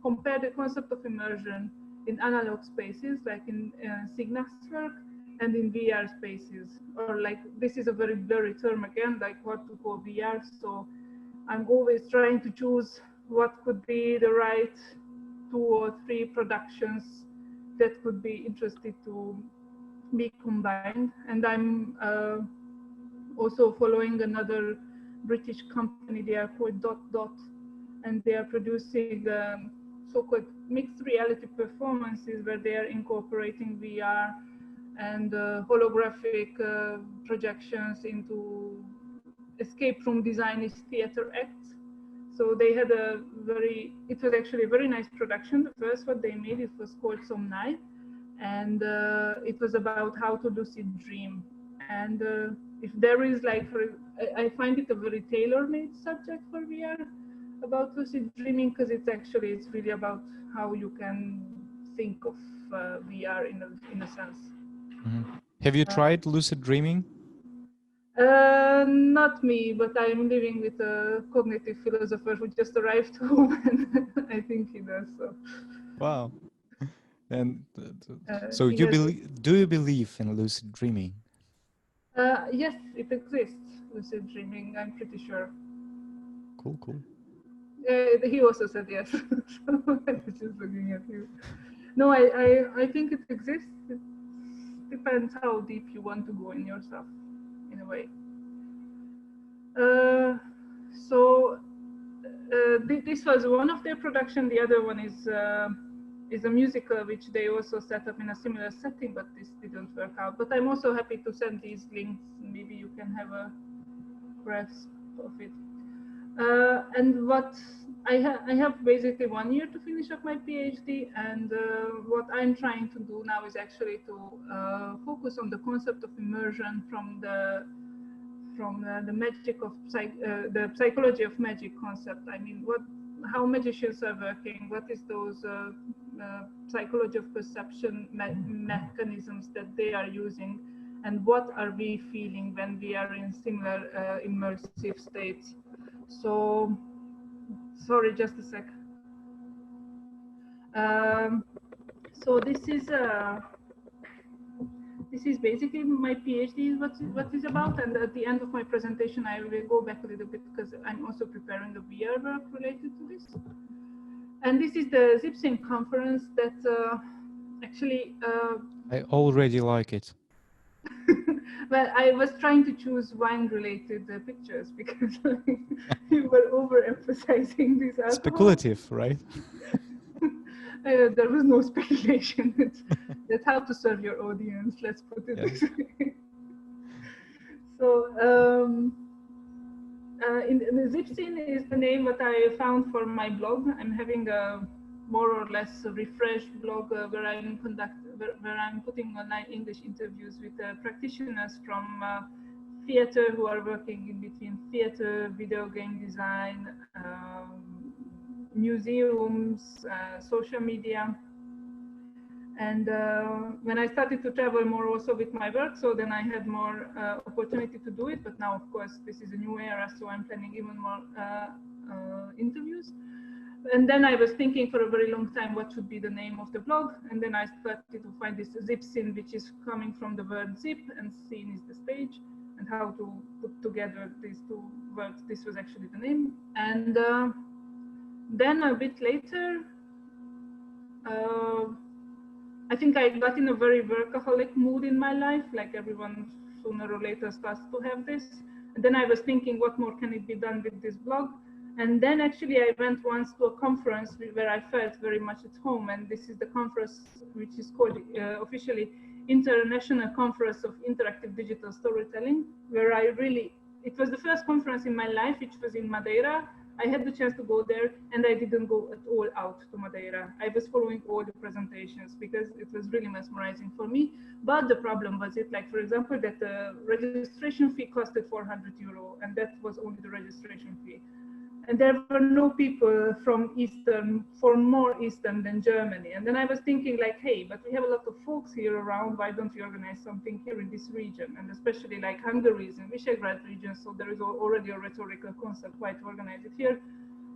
compare the concept of immersion in analog spaces, like in Signa's work, and in VR spaces. Or like, this is a very blurry term again, like what to call VR. So I'm always trying to choose what could be the right 2 or 3 productions that could be interested to be combined. And I'm also following another British company. They are called Dot, and they are producing so-called mixed reality performances where they are incorporating VR and holographic projections into escape room designers theater acts. So they had it was actually a very nice production. The first one they made, it was called Somnai, and it was about how to lucid dream. And if there is like, I find it a very tailor-made subject for VR about lucid dreaming, because it's really about how you can think of VR in a sense. Mm-hmm. Have you tried lucid dreaming? Not me, but I'm living with a cognitive philosopher who just arrived home, and I think he does so. Wow. And so do you believe in lucid dreaming? Yes, it exists, lucid dreaming, I'm pretty sure. Cool. He also said yes. So I was just looking at you. No, I think it exists. It depends how deep you want to go in yourself, in a way. This was one of their production. The other one is a musical which they also set up in a similar setting, but this didn't work out. But I'm also happy to send these links. Maybe you can have a grasp of it. And what I have basically 1 year to finish up my PhD, and what I'm trying to do now is actually to focus on the concept of immersion from the magic of the psychology of magic concept. I mean, how magicians are working, what is those psychology of perception mechanisms that they are using, and what are we feeling when we are in similar immersive states. So, sorry, just a sec. So this is basically my PhD, what is about, and at the end of my presentation I will go back a little bit because I'm also preparing a VR work related to this. And this is the ZipSync conference that actually... I already like it. Well, I was trying to choose wine-related pictures because you were overemphasizing this alcohol. Speculative, right? There was no speculation. That's how to serve your audience, let's put it this way. So, ZipSyn is the name that I found for my blog. I'm having a more or less refreshed blog where I'm where I'm putting online English interviews with practitioners from theater who are working in between theater, video game design, museums, social media. And when I started to travel more also with my work, so then I had more opportunity to do it. But now, of course, this is a new era, so I'm planning even more interviews. And then I was thinking for a very long time what should be the name of the blog. And then I started to find this zip scene, which is coming from the word zip, and scene is the stage, and how to put together these two words. This was actually the name. And then a bit later, I think I got in a very workaholic mood in my life, like everyone sooner or later starts to have this. And then I was thinking, what more can it be done with this blog? And then actually I went once to a conference where I felt very much at home. And this is the conference which is called officially International Conference of Interactive Digital Storytelling, where it was the first conference in my life, which was in Madeira. I had the chance to go there, and I didn't go at all out to Madeira. I was following all the presentations because it was really mesmerizing for me. But the problem was like, for example, that the registration fee costed €400, and that was only the registration fee. And there were no people from more Eastern than Germany. And then I was thinking like, hey, but we have a lot of folks here around. Why don't we organize something here in this region? And especially like Hungary is in Visegrad region. So there is already a rhetorical concept, why to organize it here.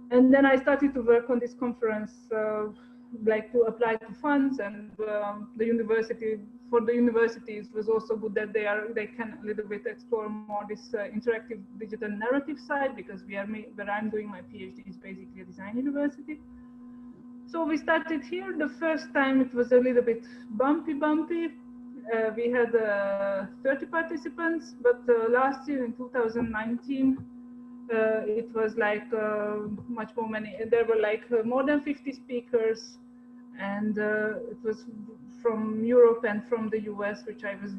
And then I started to work on this conference, like to apply to funds, and the university, for the universities was also good that they can a little bit explore more this interactive digital narrative side, because where I'm doing my PhD is basically a design university. So we started here. The first time it was a little bit bumpy. We had 30 participants, but last year in 2019, it was like much more many. There were like more than 50 speakers, and it was from Europe and from the US, which I was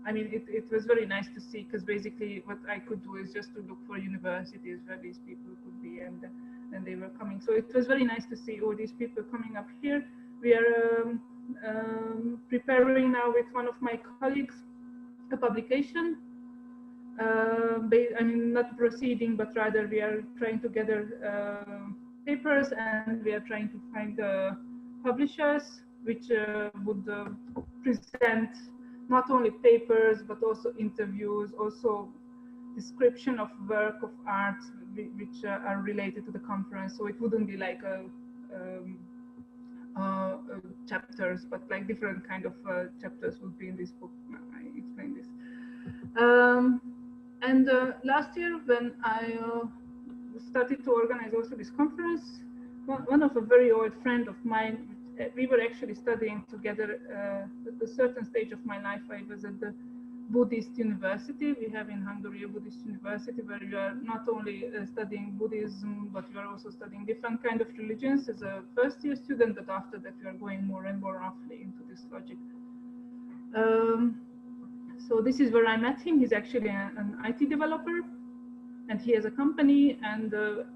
it was very nice to see, because basically what I could do is just to look for universities where these people could be, and they were coming. So it was very nice to see all these people coming up here. We are preparing now with one of my colleagues a publication. Not proceeding, but rather we are trying to gather papers, and we are trying to find publishers which would present not only papers but also interviews, also description of work of art which are related to the conference. So it wouldn't be like chapters, but like different kind of chapters would be in this book. I explain this. And last year, when I started to organize also this conference, one of a very old friend of mine, we were actually studying together at a certain stage of my life. I was at the Buddhist university. We have in Hungary a Buddhist university where you are not only studying Buddhism, but you are also studying different kind of religions as a first year student, but after that you are going more and more roughly into this logic. So this is where I met him. He's actually an IT developer, and he has a company, and a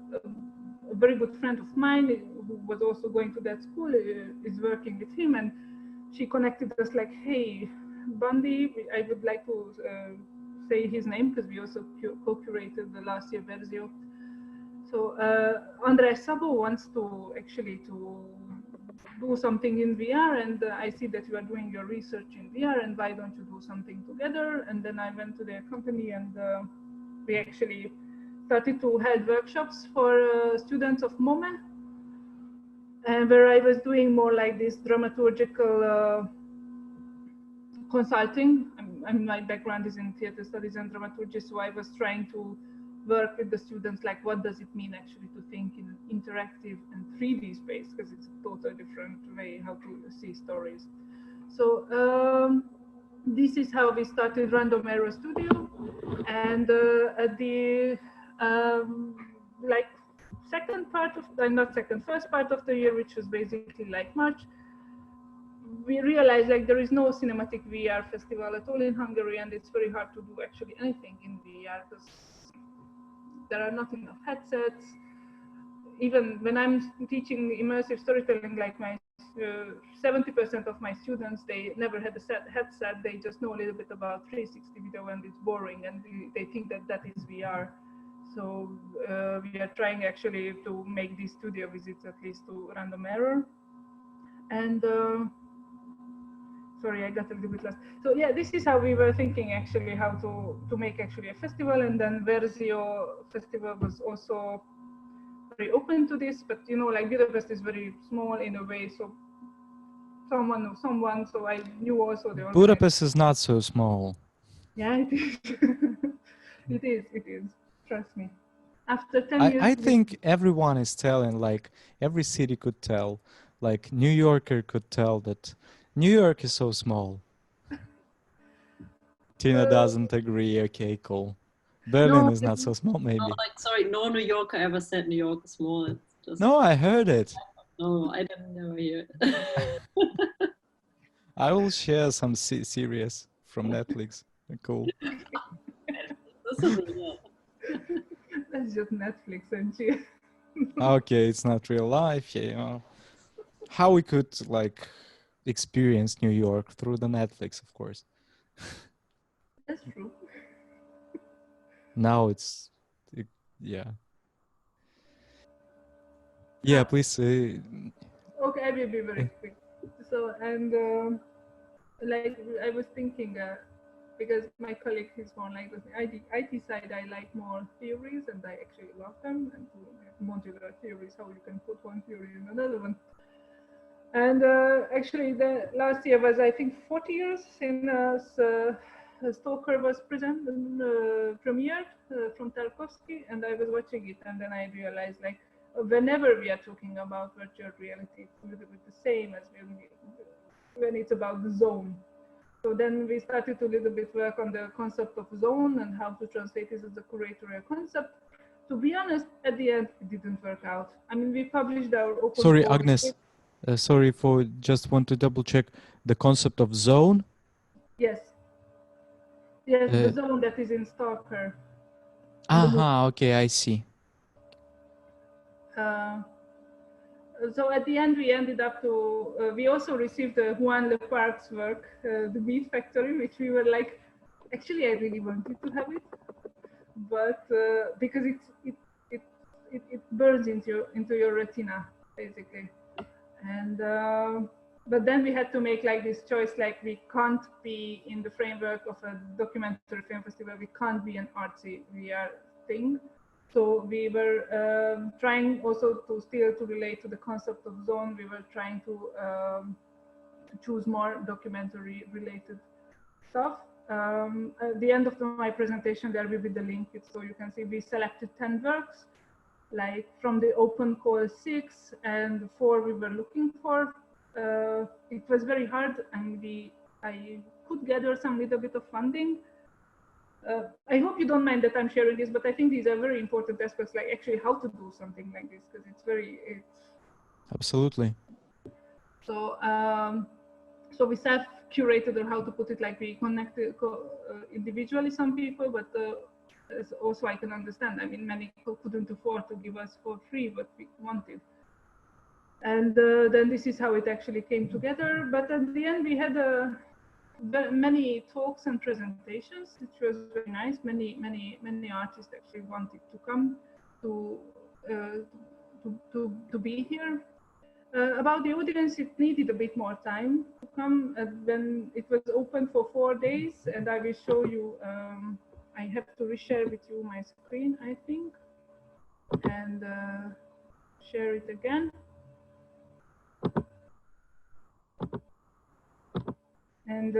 very good friend of mine who was also going to that school is working with him, and she connected us like, hey, Bundy, I would like to say his name because we also co-curated the last year Versio. So András Szabó wants to actually do something in VR, and I see that you are doing your research in VR, and why don't you do something together? And then I went to their company, and we actually started to hold workshops for students of MOME, and where I was doing more like this dramaturgical consulting. My background is in theater studies and dramaturgy, so I was trying to work with the students, like what does it mean actually to think in interactive and 3D space, because it's a totally different way how to see stories. So this is how we started Random Error Studio, and at the like first part of the year, which was basically like March, we realized like there is no cinematic VR festival at all in Hungary, and it's very hard to do actually anything in VR because there are not enough headsets. Even when I'm teaching immersive storytelling, like my 70% of my students, they never had a headset. They just know a little bit about 360 video and it's boring, and they think that that is VR. So we are trying actually to make these studio visits at least to random error. And sorry, I got a little bit lost. So yeah, this is how we were thinking actually, how to make actually a festival. And then Versio festival was also very open to this, but you know, like Budapest is very small in a way, so someone knows someone, so I knew also the Budapest is not so small. Yeah, it is. It is. Trust me. After 10 years. I think everyone is telling, like every city could tell, like New Yorker could tell that New York is so small. Tina doesn't agree. Okay, cool. Berlin is not so small, maybe. No, like, sorry, no New Yorker ever said New York is small. It's just, No, I heard it. no, I didn't never hear it. I will share some series from Netflix. Cool. This is real. That's just Netflix and shit. Okay, it's not real life. Yeah, you know. How we could like experience New York through the Netflix, of course. That's true. Now it's, yeah. Yeah, please. Okay, I will be very quick. So, and like I was thinking, because my colleague is more like the IT side, I like more theories, and I actually love them, and modular theories, how you can put one theory in another one. And actually, the last year was, I think, 40 years since Stalker was premiered from Tarkovsky, and I was watching it, and then I realized, like, whenever we are talking about virtual reality, it's a little bit the same as when it's about the zone. So then we started to a little bit work on the concept of zone and how to translate this as a curatorial concept. To be honest, at the end, it didn't work out. I mean, we published our open. Sorry, Agnes. Sorry for just want to double check the concept of zone. Yes. Yes, the zone that is in Stalker. Aha, okay, I see. So at the end, we ended up to, we also received Juan Leparc's work, The Meat Factory, which we were like, actually, I really wanted to have it, but because it burns into your retina, basically. And, but then we had to make like this choice, like we can't be in the framework of a documentary film festival, we can't be an artsy VR thing. So we were trying also to still to relate to the concept of zone. We were trying to choose more documentary related stuff. At the end of my presentation, there will be the link, so you can see we selected 10 works, like from the open call 6 and 4 we were looking for. It was very hard, and I could gather some little bit of funding. I hope you don't mind that I'm sharing this, but I think these are very important aspects, like actually how to do something like this, because it's absolutely. So so we self-curated, or how to put it, like we connected individually some people, but also I can understand. I mean, many people couldn't afford to give us for free what we wanted. And then this is how it actually came together. But at the end, we had many talks and presentations, which was very nice. Many artists actually wanted to come to be here. About the audience, it needed a bit more time to come. When it was open for 4 days, and I will show you. I have to reshare with you my screen, I think, and share it again. And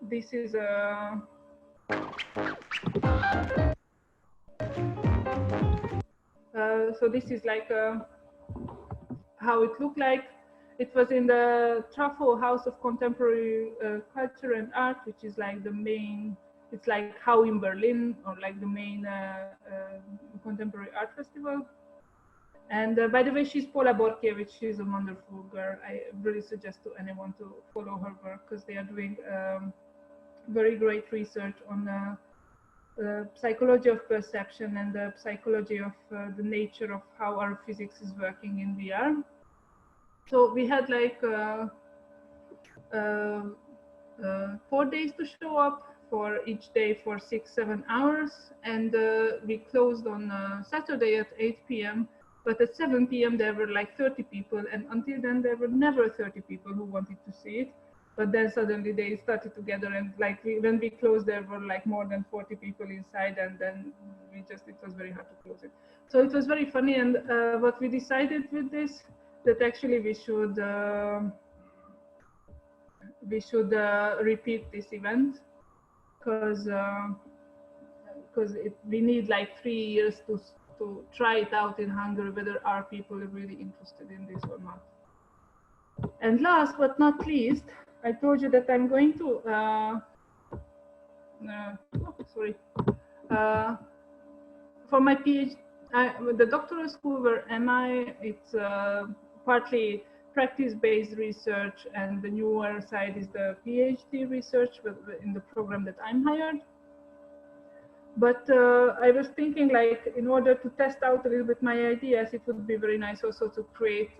this is so this is like how it looked like. It was in the Truffle House of Contemporary Culture and Art, which is like the main, it's like how in Berlin, or like the main contemporary art festival. And by the way, she's Paula Borkiewicz. She's a wonderful girl. I really suggest to anyone to follow her work, because they are doing very great research on the psychology of perception and the psychology of the nature of how our physics is working in VR. So we had like 4 days to show up, for each day for 6-7 hours, and we closed on Saturday at 8 p.m. But at 7 p.m. there were like 30 people, and until then there were never 30 people who wanted to see it. But then suddenly they started to gather, and like when we closed, there were like more than 40 people inside, and then it was very hard to close it. So it was very funny, and what we decided with this, that actually we should repeat this event, because we need like 3 years to try it out in Hungary, whether our people are really interested in this or not. And last but not least, I told you that I'm going to for my PhD, the doctoral school where am I? It's partly practice-based research, and the newer side is the PhD research in the program that I'm hired. But I was thinking, like, in order to test out a little bit my ideas, it would be very nice also to create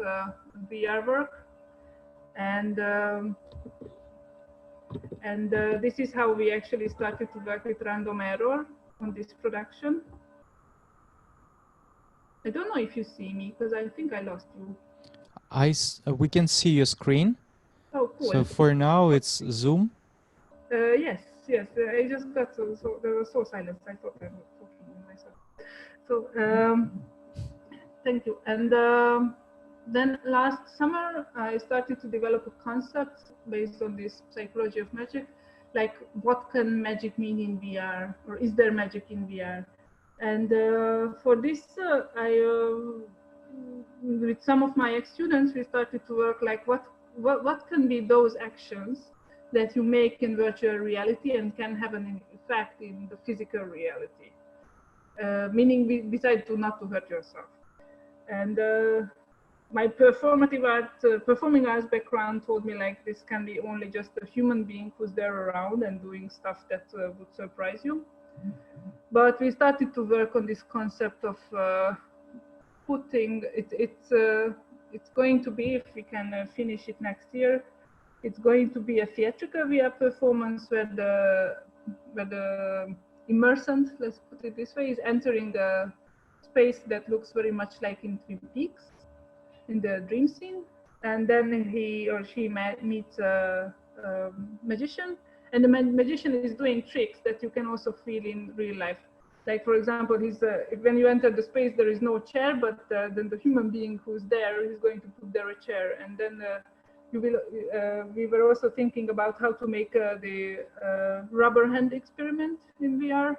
VR work. And this is how we actually started to work with random error on this production. I don't know if you see me, because I think I lost you. We can see your screen. Oh, cool. So for now, it's Zoom. Yes. I just got so they were so silent. I thought I was talking to myself. So thank you. And then last summer, I started to develop a concept based on this psychology of magic, like what can magic mean in VR, or is there magic in VR? And for this, with some of my ex-students, we started to work like what can be those actions that you make in virtual reality and can have an effect in the physical reality, meaning besides not to hurt yourself. And my performing arts background told me like this can be only just a human being who's there around and doing stuff that would surprise you. But we started to work on this concept of putting it's going to be, if we can finish it next year, it's going to be a theatrical VR performance where the immersant, let's put it this way, is entering a space that looks very much like in Twin Peaks, in the dream scene, and then he or she meets a magician, and the magician is doing tricks that you can also feel in real life. Like, for example, when you enter the space, there is no chair, but then the human being who's there is going to put there a chair, and then we were also thinking about how to make the rubber hand experiment in VR,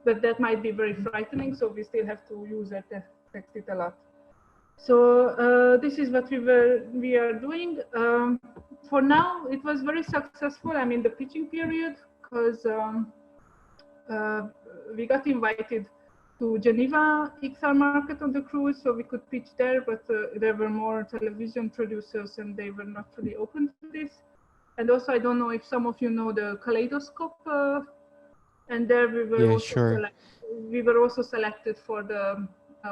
but that might be very frightening, so we still have to use it, test it a lot. So this is what we are doing. For now, it was very successful. I'm in the pitching period because we got invited to Geneva XR market on the cruise, so we could pitch there, but there were more television producers and they were not really open to this. And also, I don't know if some of you know the Kaleidoscope, and there we were we were also selected for the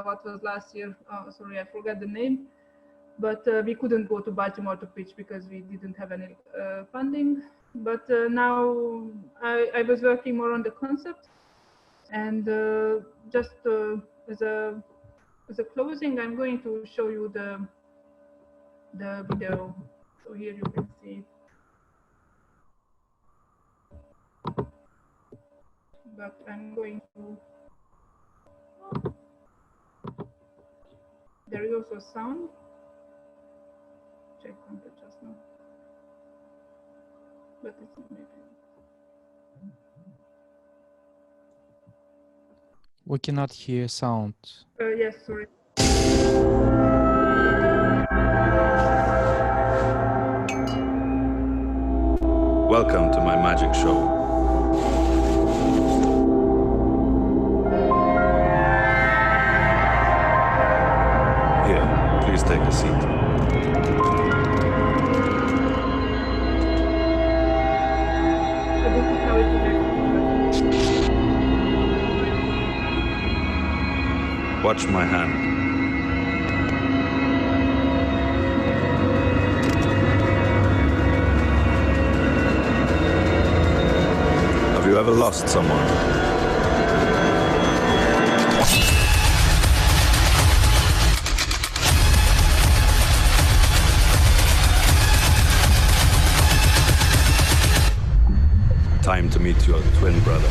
what was last year, sorry, I forgot the name, but we couldn't go to Baltimore to pitch because we didn't have any funding. But now I was working more on the concept, and just as a closing, I'm going to show you the video. So here you can see it. But I'm going to. There is also sound. Check on it just now. But it's not maybe. We cannot hear sound. Yes, sorry. Welcome to my magic show. Here, please take a seat. So this is how it works. Watch my hand. ever lost someone? Time to meet your twin brother.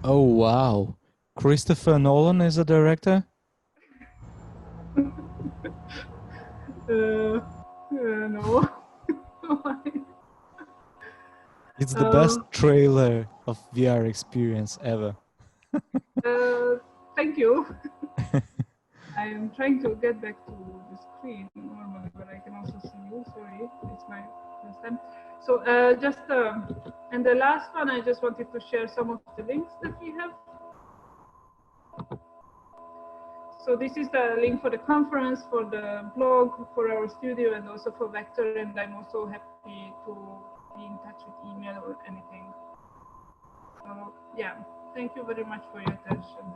Oh, wow. Christopher Nolan is a director? No. It's the best trailer of VR experience ever. Thank you. I am trying to get back to the screen normally, but I can also see you. Sorry, it's my first time. So and the last one, I just wanted to share some of the links that we have. So this is the link for the conference, for the blog, for our studio, and also for Vektor. And I'm also happy to be in touch with email or anything. So yeah, thank you very much for your attention.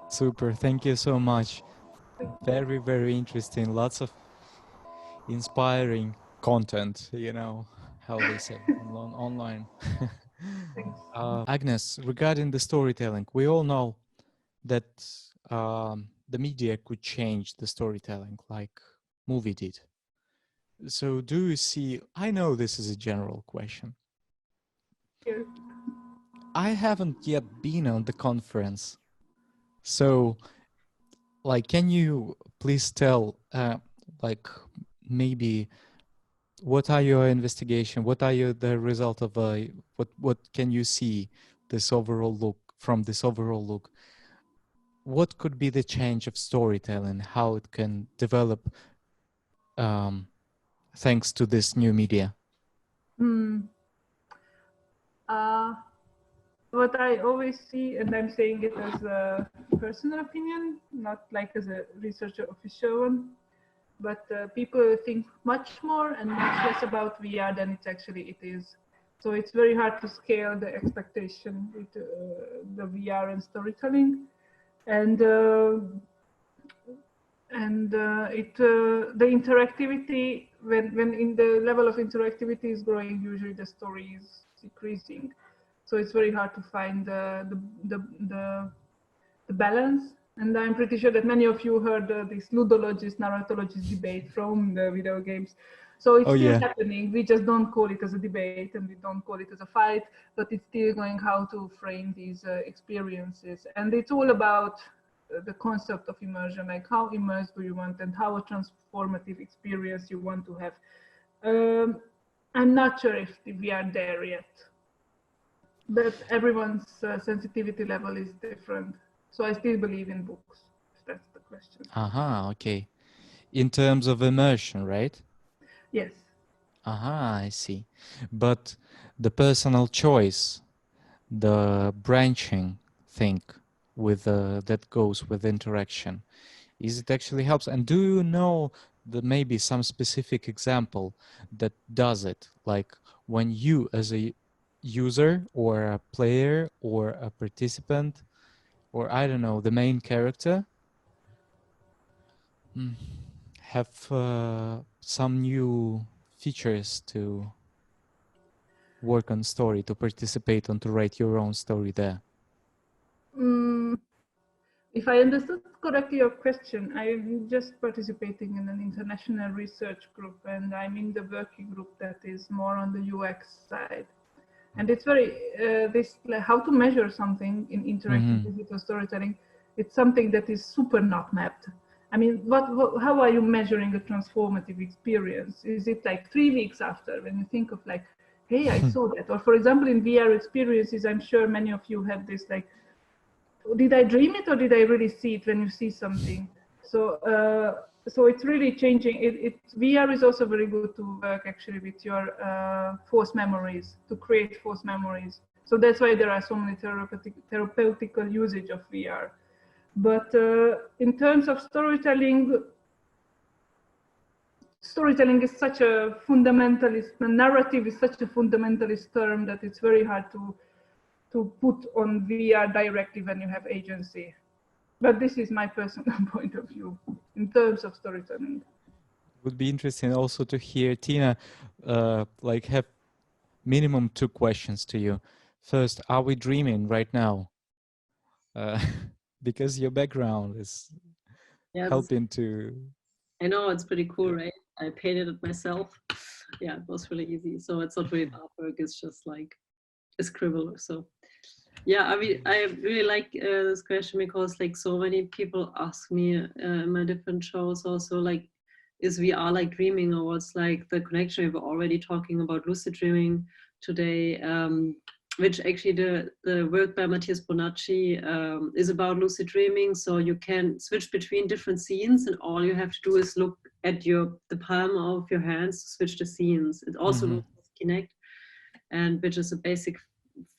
Super, thank you so much. Very, very interesting. Lots of inspiring content, you know, how they say online. Agnes, regarding the storytelling, we all know that the media could change the storytelling like movie did. So do you see, I know this is a general question. Here. I haven't yet been on the conference. So like, can you please tell, like maybe what are your investigation? What are the result of what can you see this overall look from this overall look? What could be the change of storytelling? How it can develop thanks to this new media? What I always see, and I'm saying it as a personal opinion, not like as a researcher official one, but people think much more and much less about VR than it is. So it's very hard to scale the expectation with the VR and storytelling, and the interactivity, when in the level of interactivity is growing, usually the story is decreasing. So it's very hard to find the balance. And I'm pretty sure that many of you heard this ludologist, narratologist debate from the video games. So it's still happening. We just don't call it as a debate and we don't call it as a fight, but it's still going how to frame these experiences. And it's all about the concept of immersion, like how immersed do you want and how a transformative experience you want to have. I'm not sure if we are there yet, but everyone's sensitivity level is different. So I still believe in books, if that's the question. Okay. In terms of immersion, right? Yes. I see. But the personal choice, the branching thing with that goes with interaction, is it actually helps? And do you know that maybe some specific example that does it? Like when you as a user or a player or a participant, or I don't know, the main character, have some new features to work on story, to participate and to write your own story there? If I understood correctly your question, I'm just participating in an international research group, and I'm in the working group that is more on the UX side. And it's very, like how to measure something in interactive digital storytelling, it's something that is super not mapped. I mean, how are you measuring a transformative experience? Is it like 3 weeks after when you think of like, hey, I saw that? Or for example, in VR experiences, I'm sure many of you have this like, did I dream it or did I really see it when you see something? So, so it's really changing. VR is also very good to work actually with your false memories, to create false memories. So that's why there are so many therapeutical usage of VR. But in terms of storytelling, storytelling is such a fundamentalist, narrative is such a fundamentalist term that it's very hard to put on VR directly when you have agency. But this is my personal point of view in terms of storytelling. Would be interesting also to hear Tina, like have minimum 2 questions to you. First, are we dreaming right now? Because your background is helping to. I know, it's pretty cool, right? I painted it myself. Yeah, it was really easy. So it's not really artwork, it's just like a scribble or so. Yeah, I mean, I really like this question because like so many people ask me in my different shows also like, is VR like dreaming, or what's like the connection? We were already talking about lucid dreaming today, which actually the work by Mattias Bonacci is about lucid dreaming. So you can switch between different scenes, and all you have to do is look at the palm of your hands to switch the scenes. It also looks like Kinect, and which is a basic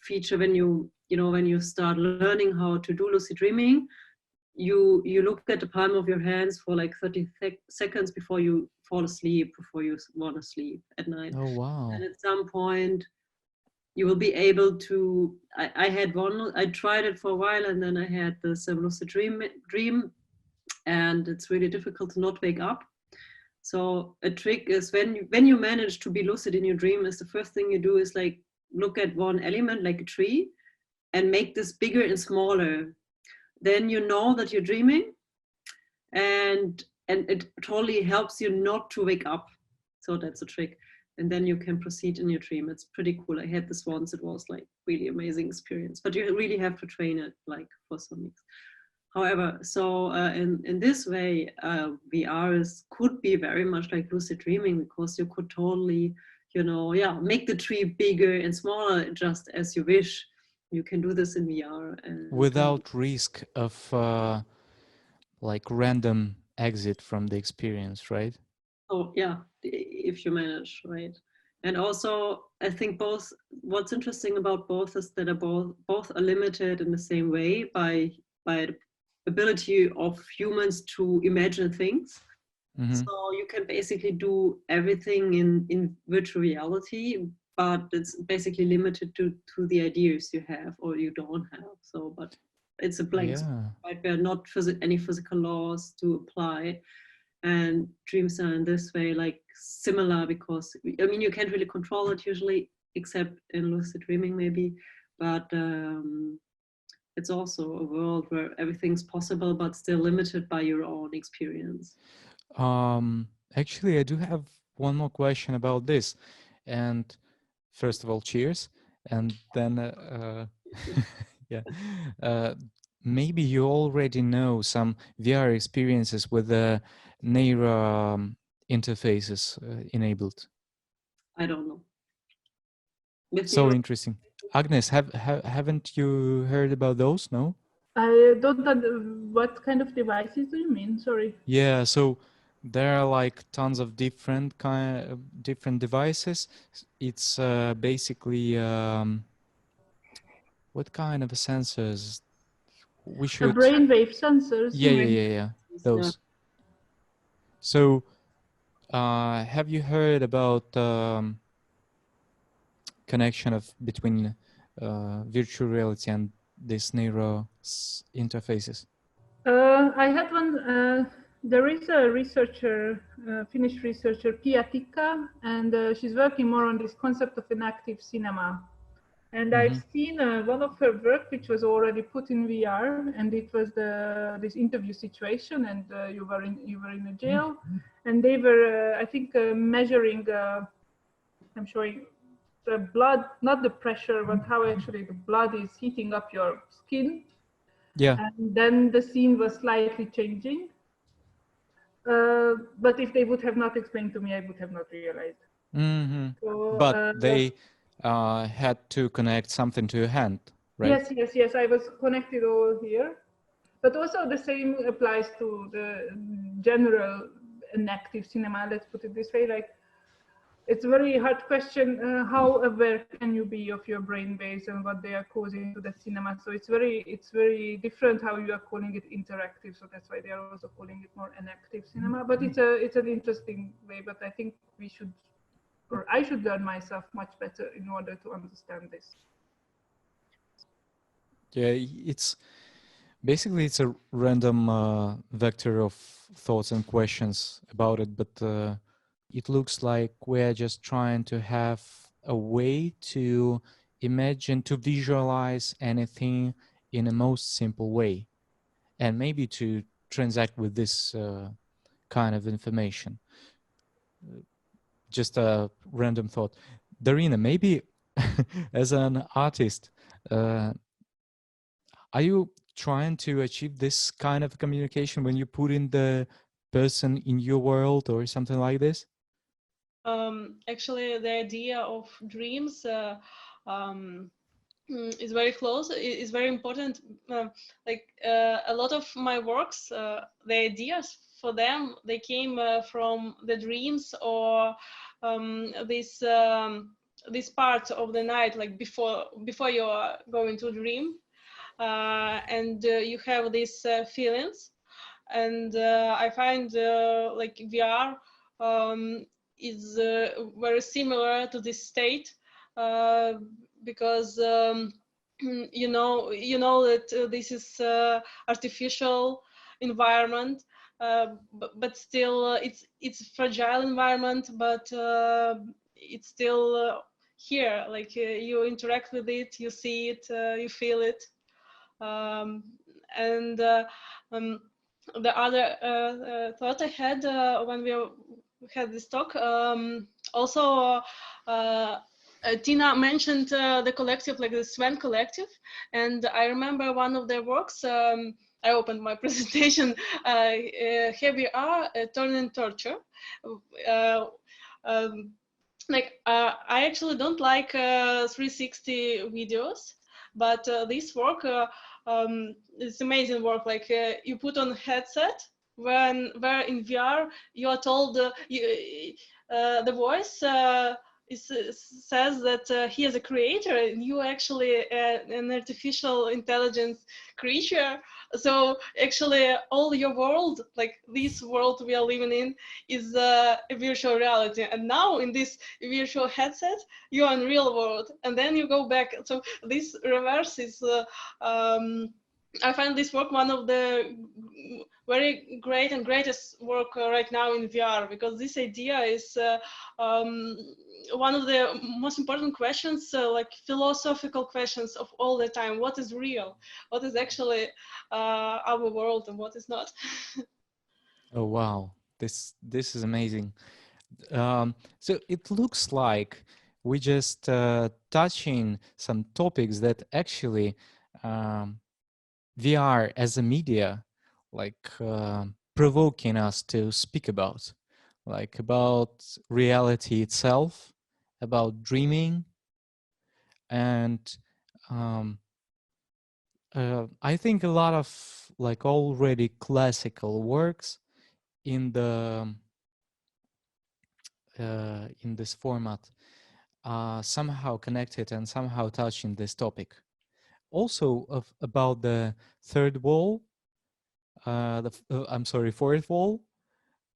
feature when when you start learning how to do lucid dreaming. You look at the palm of your hands for like 30 seconds before you fall asleep, before you want to sleep at night. Oh, wow. And at some point you will be able to, I had one, I tried it for a while, and then I had this lucid dream, and it's really difficult to not wake up. So a trick is when you manage to be lucid in your dream, is the first thing you do is like look at one element like a tree and make this bigger and smaller. Then you know that you're dreaming, and it totally helps you not to wake up. So that's a trick. And then you can proceed in your dream. It's pretty cool. I had this once. It was like really amazing experience, but you really have to train it like for some weeks. However, so in this way, VR could be very much like lucid dreaming, because you could totally, make the tree bigger and smaller just as you wish. You can do this in VR. Without risk of like random exit from the experience, right? Oh yeah, if you manage, right? And also, I think what's interesting about both is that both are limited in the same way by the ability of humans to imagine things. So you can basically do everything in virtual reality, but it's basically limited to the ideas you have or you don't have. So, but it's a blank slate, right? There are not any physical laws to apply. And dreams are in this way like similar, because I mean you can't really control it usually, except in lucid dreaming maybe, but it's also a world where everything's possible but still limited by your own experience. Actually, I do have one more question about this. And first of all, cheers. And then maybe you already know some VR experiences with the Naira interfaces enabled. I don't know. So interesting. Agnes, haven't you heard about those? No? I don't know. What kind of devices do you mean? Sorry. Yeah, so there are like tons of different devices. It's basically what kind of sensors we should. Brainwave sensors. Yeah. Those. So, have you heard about connection between virtual reality and these Naira interfaces? I had one. There is a researcher, Finnish researcher, Pia Tikka, and she's working more on this concept of enactive cinema. And I've seen one of her work, which was already put in VR, and it was this interview situation, and you were in a jail, and they were, I think, measuring. I'm showing the blood, not the pressure, but how actually the blood is heating up your skin. Yeah. And then the scene was slightly changing. But if they would have not explained to me, I would have not realized. So, but they had to connect something to your hand, right? Yes. I was connected over here. But also the same applies to the general enactive cinema, let's put it this way. Like, it's a very hard question, how aware can you be of your brain waves and what they are causing to the cinema? So it's very different how you are calling it interactive. So that's why they are also calling it more enactive cinema. But it's an interesting way. But I think I should learn myself much better in order to understand this. Yeah, Basically, it's a random vector of thoughts and questions about it, but it looks like we're just trying to have a way to imagine, to visualize anything in a most simple way, and maybe to transact with this kind of information. Just a random thought. Daryna, maybe as an artist, are you trying to achieve this kind of communication when you put in the person in your world or something like this? Actually, the idea of dreams is very close. Is very important. A lot of my works, the ideas for them, they came from the dreams or this part of the night, like before you are going to dream, and you have these feelings. And I find like VR is very similar to this state because you know that this is artificial environment, but still it's fragile environment, but it's still here. Like you interact with it, you see it, you feel it, and the other thought I had when we had this talk, also Tina mentioned the collective, like the S1E4 collective, and I remember one of their works. I opened my presentation. Here we are, turning torture. I actually don't like 360 videos, but this work it's amazing work. Like you put on headset where in VR you are told the voice says that he is a creator and you actually an artificial intelligence creature. So actually all your world, like this world we are living in, is a virtual reality. And now in this virtual headset, you are in real world, and then you go back. So this reverse is, I find this work one of the very great and greatest work right now in VR, because this idea is one of the most important questions, like philosophical questions of all the time. What is real? What is actually our world and what is not? Oh, wow. This is amazing. So it looks like we just touching some topics that actually VR as a media, like provoking us to speak about, like about reality itself, about dreaming, and I think a lot of like already classical works in the in this format somehow connected and somehow touching this topic. Also about the third wall, I'm sorry, fourth wall,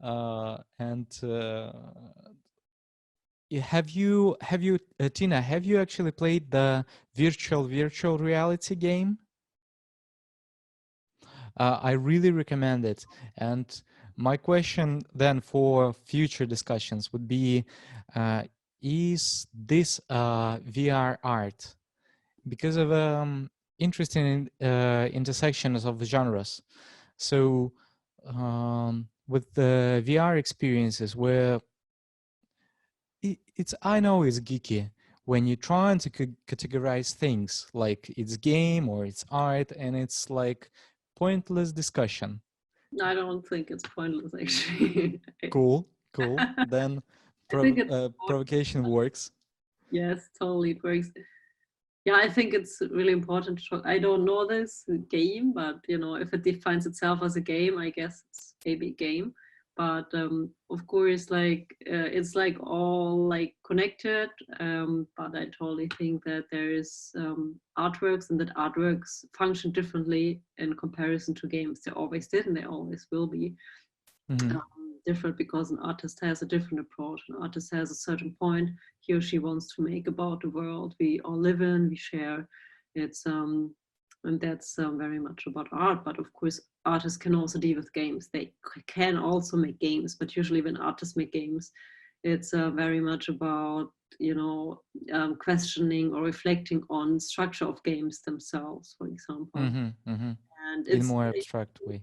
and have you Tina, have you actually played the virtual reality game? I really recommend it. And my question then for future discussions would be, is this VR art? Because of interesting intersections of genres. So with the VR experiences where I know it's geeky when you're trying to categorize things like it's game or it's art, and it's like pointless discussion. I don't think it's pointless, actually. Cool. Then provocation works. Yes, totally, it works. Yeah, I think it's really important to talk. I don't know this game, but you know, if it defines itself as a game, I guess it's maybe a game. But of course, like it's like all like connected. But I totally think that there is artworks, and that artworks function differently in comparison to games. They always did, and they always will be. Mm-hmm. Different, because an artist has a different approach. An artist has a certain point he or she wants to make about the world we all live in, we share. It's And that's very much about art. But of course, artists can also deal with games. They can also make games, but usually when artists make games, it's very much about, you know, questioning or reflecting on structure of games themselves, for example. And in a more abstract way.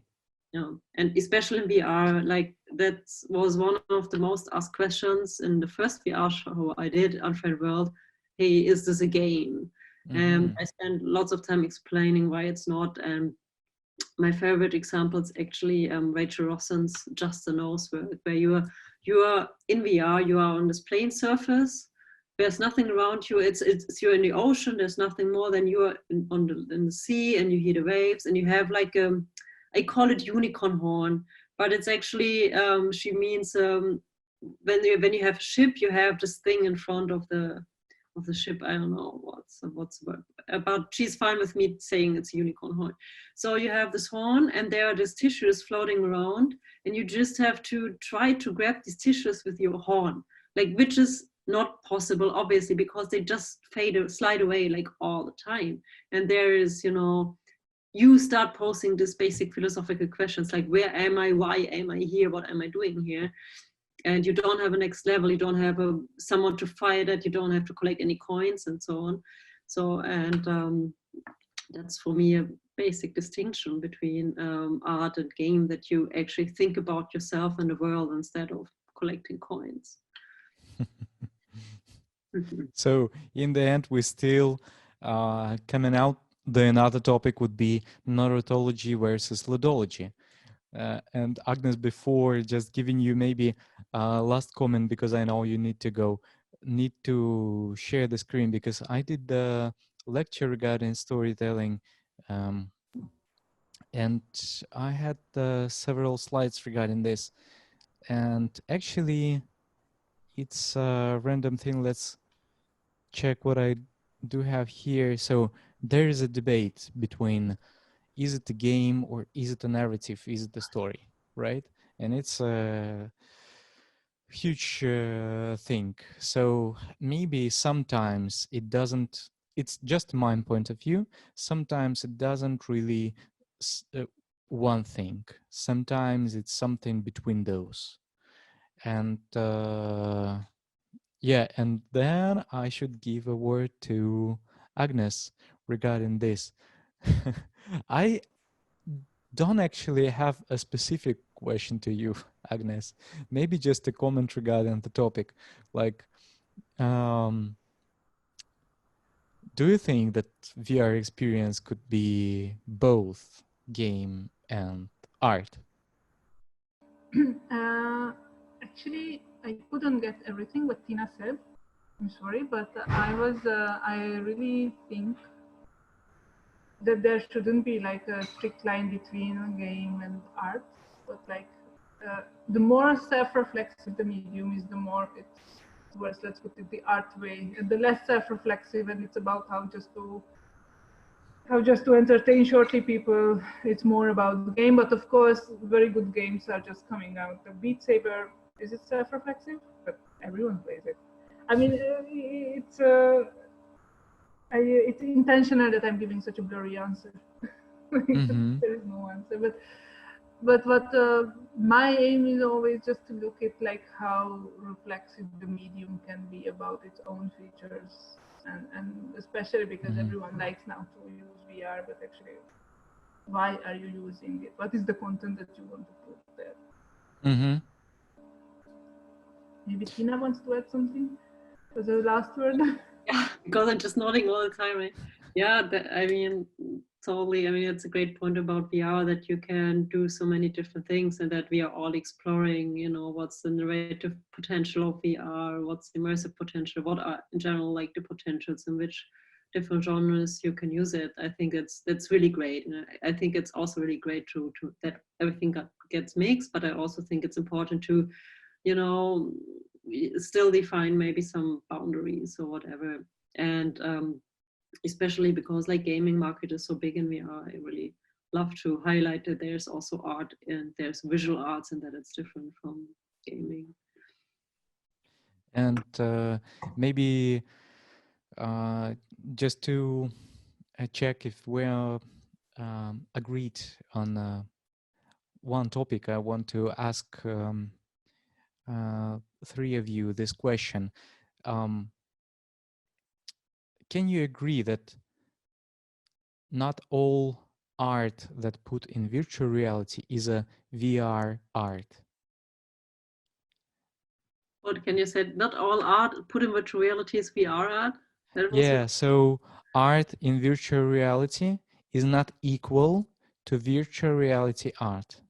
Yeah, and especially in VR, like that was one of the most asked questions in the first VR show I did, Untitled World. Hey, is this a game? And I spent lots of time explaining why it's not. And my favorite example is actually Rachel Rosson's Just the Nose work, where you are in VR, you are on this plane surface. There's nothing around you. It's you're in the ocean. There's nothing more than you are in the sea, and you hear the waves, and you have like I call it unicorn horn, but it's actually she means when you have a ship, you have this thing in front of the ship. I don't know what's the word, but she's fine with me saying it's a unicorn horn. So you have this horn, and there are these tissues floating around, and you just have to try to grab these tissues with your horn, like, which is not possible, obviously, because they just slide away like all the time. And there is, you know, you start posing these basic philosophical questions like, where am I? Why am I here? What am I doing here? And you don't have a next level. You don't have someone to fight at. You don't have to collect any coins and so on. So, and that's for me a basic distinction between art and game, that you actually think about yourself and the world instead of collecting coins. So in the end, we still coming out. The another topic would be narratology versus ludology. And Agnes, before just giving you maybe last comment, because I know you need to share the screen, because I did the lecture regarding storytelling, and I had several slides regarding this. And actually, it's a random thing. Let's check what I do have here. So there is a debate between, is it a game or is it a narrative? Is it a story, right? And it's a huge thing. So maybe sometimes it doesn't, it's just my point of view. Sometimes it doesn't really one thing. Sometimes it's something between those. And yeah, and then I should give a word to Agnes regarding this. I don't actually have a specific question to you, Agnes. Maybe just a comment regarding the topic. Like, do you think that VR experience could be both game and art? Actually, I couldn't get everything what Tina said. I'm sorry, but I really think that there shouldn't be like a strict line between game and art, but like the more self-reflexive the medium is, the more it's towards, let's put it, the art way, and the less self-reflexive, and it's about how just to entertain shortly people, it's more about the game. But of course, very good games are just coming out. The Beat Saber, is it self-reflexive? But everyone plays it. I mean, it's intentional that I'm giving such a blurry answer. There is no answer. But what my aim is always just to look at like how reflexive the medium can be about its own features, and especially because everyone likes now to use VR, but actually, why are you using it? What is the content that you want to put there? Maybe Tina wants to add something as a last word. Yeah, because I'm just nodding all the time, right? Yeah, I mean, totally. I mean, it's a great point about VR, that you can do so many different things, and that we are all exploring, you know, what's the narrative potential of VR, what's the immersive potential, what are in general like the potentials in which different genres you can use it. I think that's really great. And I think it's also really great to that everything gets mixed, but I also think it's important to, you know, still define maybe some boundaries or whatever. And especially because like gaming market is so big in VR, I really love to highlight that there's also art and there's visual arts, and that it's different from gaming. And maybe just to check if we're agreed on one topic. I want to ask three of you this question. Can you agree that not all art that put in virtual reality is a VR art? What can you say? Not all art put in virtual reality is VR art? Yeah, so art in virtual reality is not equal to virtual reality art.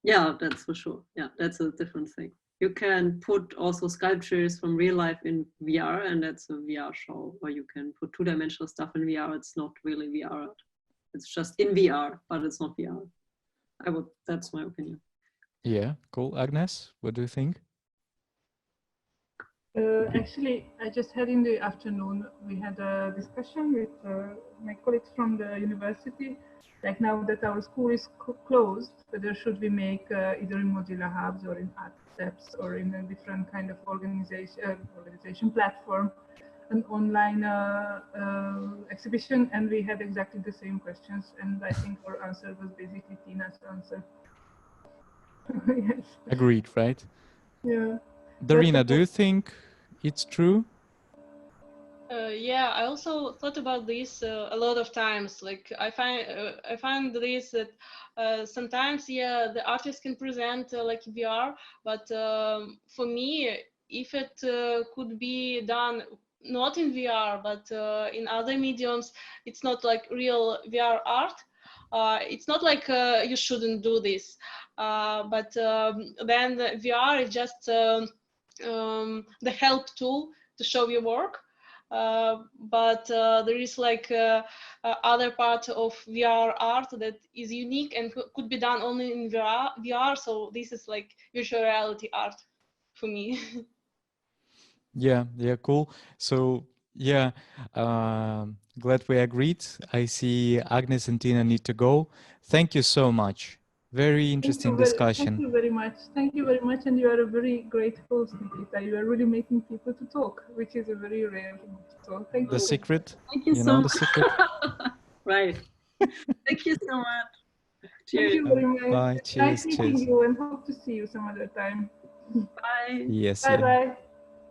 Yeah, that's for sure. Yeah, that's a different thing. You can put also sculptures from real life in VR, and that's a VR show. Or you can put two-dimensional stuff in VR. It's not really VR art. It's just in VR, but it's not VR. That's my opinion. Yeah, cool. Agnes, what do you think? Actually, I just had in the afternoon, we had a discussion with my colleagues from the university. Like now that our school is closed, whether should we make either in Mozilla Hubs or in Art Steps or in a different kind of organization platform, an online exhibition, and we had exactly the same questions. And I think our answer was basically Tina's answer. Yes. Agreed, right? Yeah. Daryna, do you think it's true? Yeah, I also thought about this a lot of times. Like I find this that sometimes, yeah, the artist can present like VR, but for me, if it could be done not in VR but in other mediums, it's not like real VR art. It's not like you shouldn't do this, but then the VR is just the help tool to show your work. But there is like other part of VR art that is unique and could be done only in VR. So this is like virtual reality art for me. Yeah, cool. So yeah, glad we agreed. I see Agnes and Tina need to go. Thank you so much. Very interesting discussion. Thank you very much. Thank you very much. And you are a very great host, Nikita. You are really making people to talk, which is a very rare thing. So thank you. The secret? Thank you so know much. the secret? Right. Thank you so much. Cheers. Thank you very much. Bye. Cheers. Nice meeting you and hope to see you some other time. Bye. Yes. Bye bye.